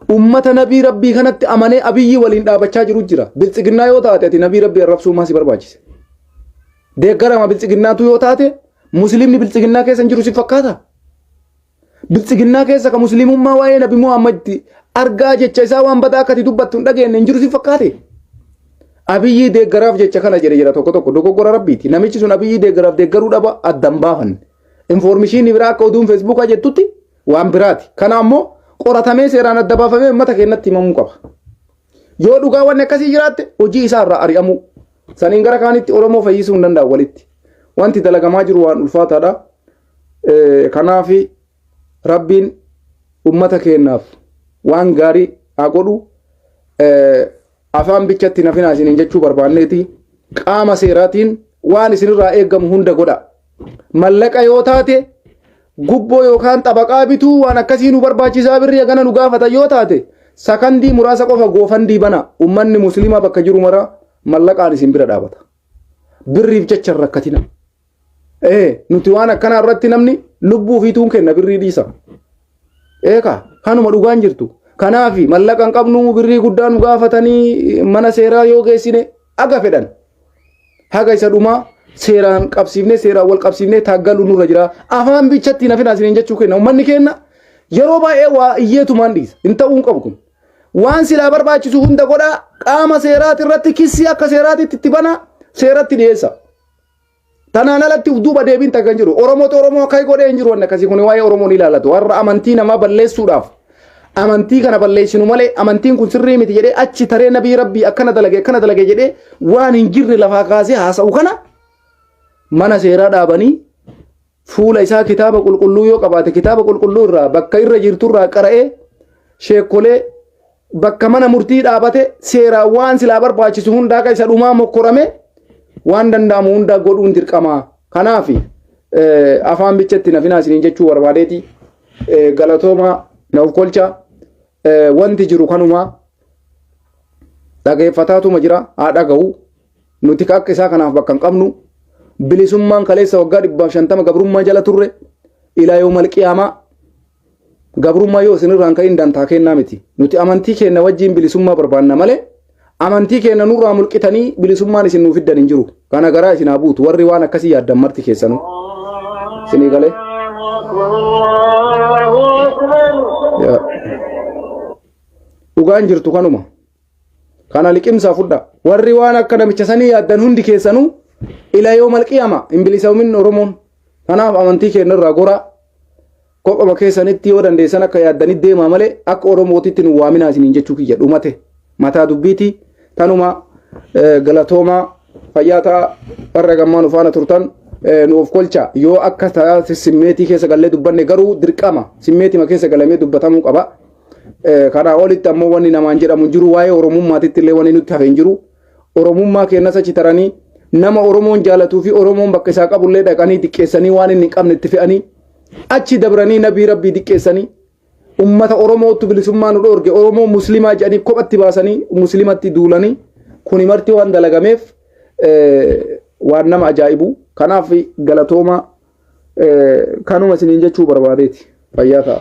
A: Ummata nabii rabbii kanatti amanee abiyyi waliin dhaabachaa jiru jira. Biltsiginnaa yoo taate ati nabii rabbii arrabsuu maasi barbaachise? Deeggarama biltsiginnaatu yoo taate muslimni biltsiginnaa keessa hin jiru si fakkaata? biltsiginnaa keessa ka muslimummaa waa'ee nabi Muhammad argaa jecha isaa waan badaa akkati dubbattu hin dhageenye hin jiru si fakkaate. Abiyyi deeggaraaf jecha kana jedhe tokko dogoggora rabbiiti. Namichi sun abiyyi deeggaraaf deeggaruu dhaba addan baafan. Informeeshinii biraa akka oduun feesbuukaa jettutti waan biraati. Kana ammoo qoratamee seeraan adda baafamee uummata keenyatti himamuu qaba. Yoo dhugaa wanni akkasii jiraatte hojii isaa irraa ari'amuu. Saniin gara kaanitti Oromoo fayyisuu hin danda'u walitti. Wanti dalagamaa jiru waan ulfaataadha. Kanaaf rabbiin uummata keenyaaf waan gaarii haa godhu. Afaan bichatti nafina isiniin jechuu barbaanneeti. Qaama seeraatiin waan isinirraa eeggamu hunda godha. Mallaqa yoo taate gubboo yookaan xabaqaa bituu waan akkasii nu barbaachisaa birrii hagana nu gaafata yoo taate sakandii muraasa qofa goofandii bana ummanni muslimaa bakka jiru mara mallaqaan isin bira dhaabata. Birriif jecha rakkatina. Nuti waan akkanaa irratti namni lubbuu fiituun kenna birrii dhiisa. Kanuma dhugaan jirtu. Kanaafi mallaqan qabnu birrii guddaa nu gaafatanii mana seeraa yoo geessine aga fedhan. Haga isa dhumaa seeraan qabsiifne seeraan wal qabsiifne taaggalu nurra jira. Afaan bichatti nafina isiniin jechuu kenna. Uummanni keenya yeroo baay'ee waa iyyeetumaan dhiisa. Hin ta'uu hin qabu kun. Waan silaa barbaachisu hunda godhaa qaama seeraati irratti kissii akka seeraatitti itti bana seeratti dhiyeessa. Tanaan alatti duuba deebiin takkan jiru. Oromoo akka godhee hin jiru wanni akkasii kun waa'ee Oromoon ilaallatu. Warra amantii namaa balleessuudhaaf. Amantii kana balleessinu malee amantiin kun sirrii miti jedhee achi taree nabii rabbii akkana dalage jedhee waan hin jirre lafaa kaasee haasa'u kana mana seeraa dhaabanii fuula isaa kitaaba qulqulluu yoo qabaate kitaaba qulqulluu irraa bakka irra jirtu irraa qara'ee sheekolee bakka mana murtii dhaabate seeraa waan silaa barbaachisu hundaa ka isa dhumaa mokkorame waan danda'amu hundaa godhuun dirqama. Kanaaf afaan bichatti nafina isiniin jechuu barbaadeeti. Galatooma naaf kolcha. Wanti jiru kanuma dhageeffataatuma jira haa dhagahu nuti akka isaa kanaaf bakka hin qabnu bilisummaan kaleessa waggaa 150 gabrummaa jala turre ilaa yoomal qiyaamaa gabrummaa yoo isinirraan ka'in dantaa kennaa miti nuti amantii keenya wajjiin bilisummaa barbaanna malee amantii keenya nurraa mulqitanii bilisummaan isin nuuf fiddan hin jiru kana garaa isin haa buutu warri waan akkasii yaaddan marti keessanuu isinii galee. Dhugaan jirtu kanuma. Kana liqimsaa fudha. Warri waan akka namicha sanii yaaddan hundi keessanuu ilaa yoomal qiyaamaa hin bilisoomin Oromoon. Kanaaf amantii keenya irraa goraa. Kophama keessanitti yoo dandeessan akka yaaddanitti deemaa malee akka Oromootitti nu waaminaa isiniin jechuu kiyya dhumate. Mataa dubbiiti. Tanuma galatoomaa fayyaataa warra gammaa nu faana turtan nuuf kolcha yoo akka taate simmeetii keessa gallee dubbanne garuu dirqama simmeetima keessa galamee dubbatamuu qaba. Kana olitti ammoo wanni namaan jedhamu jiru waa'ee Oromummaatitti illee wanni nutti hafe hin jiru. Oromummaa keenyas achi taranii nama Oromoon jaalatuu fi Oromoon bakka isaa qabullee dhaqanii diqqeessanii waan inni hin qabne itti fe'anii achi dabranii nabii rabbii diqqeessanii ummata Oromootu bilisummaa nu dhoorge Oromoo muslimaa jedhanii kophatti baasanii muslimatti duulanii kuni marti waan dalagameef waan nama ajaa'ibu. Kanaaf galatooma kanuma isiniin jechuu barbaadeeti. Fayyaa ta'a.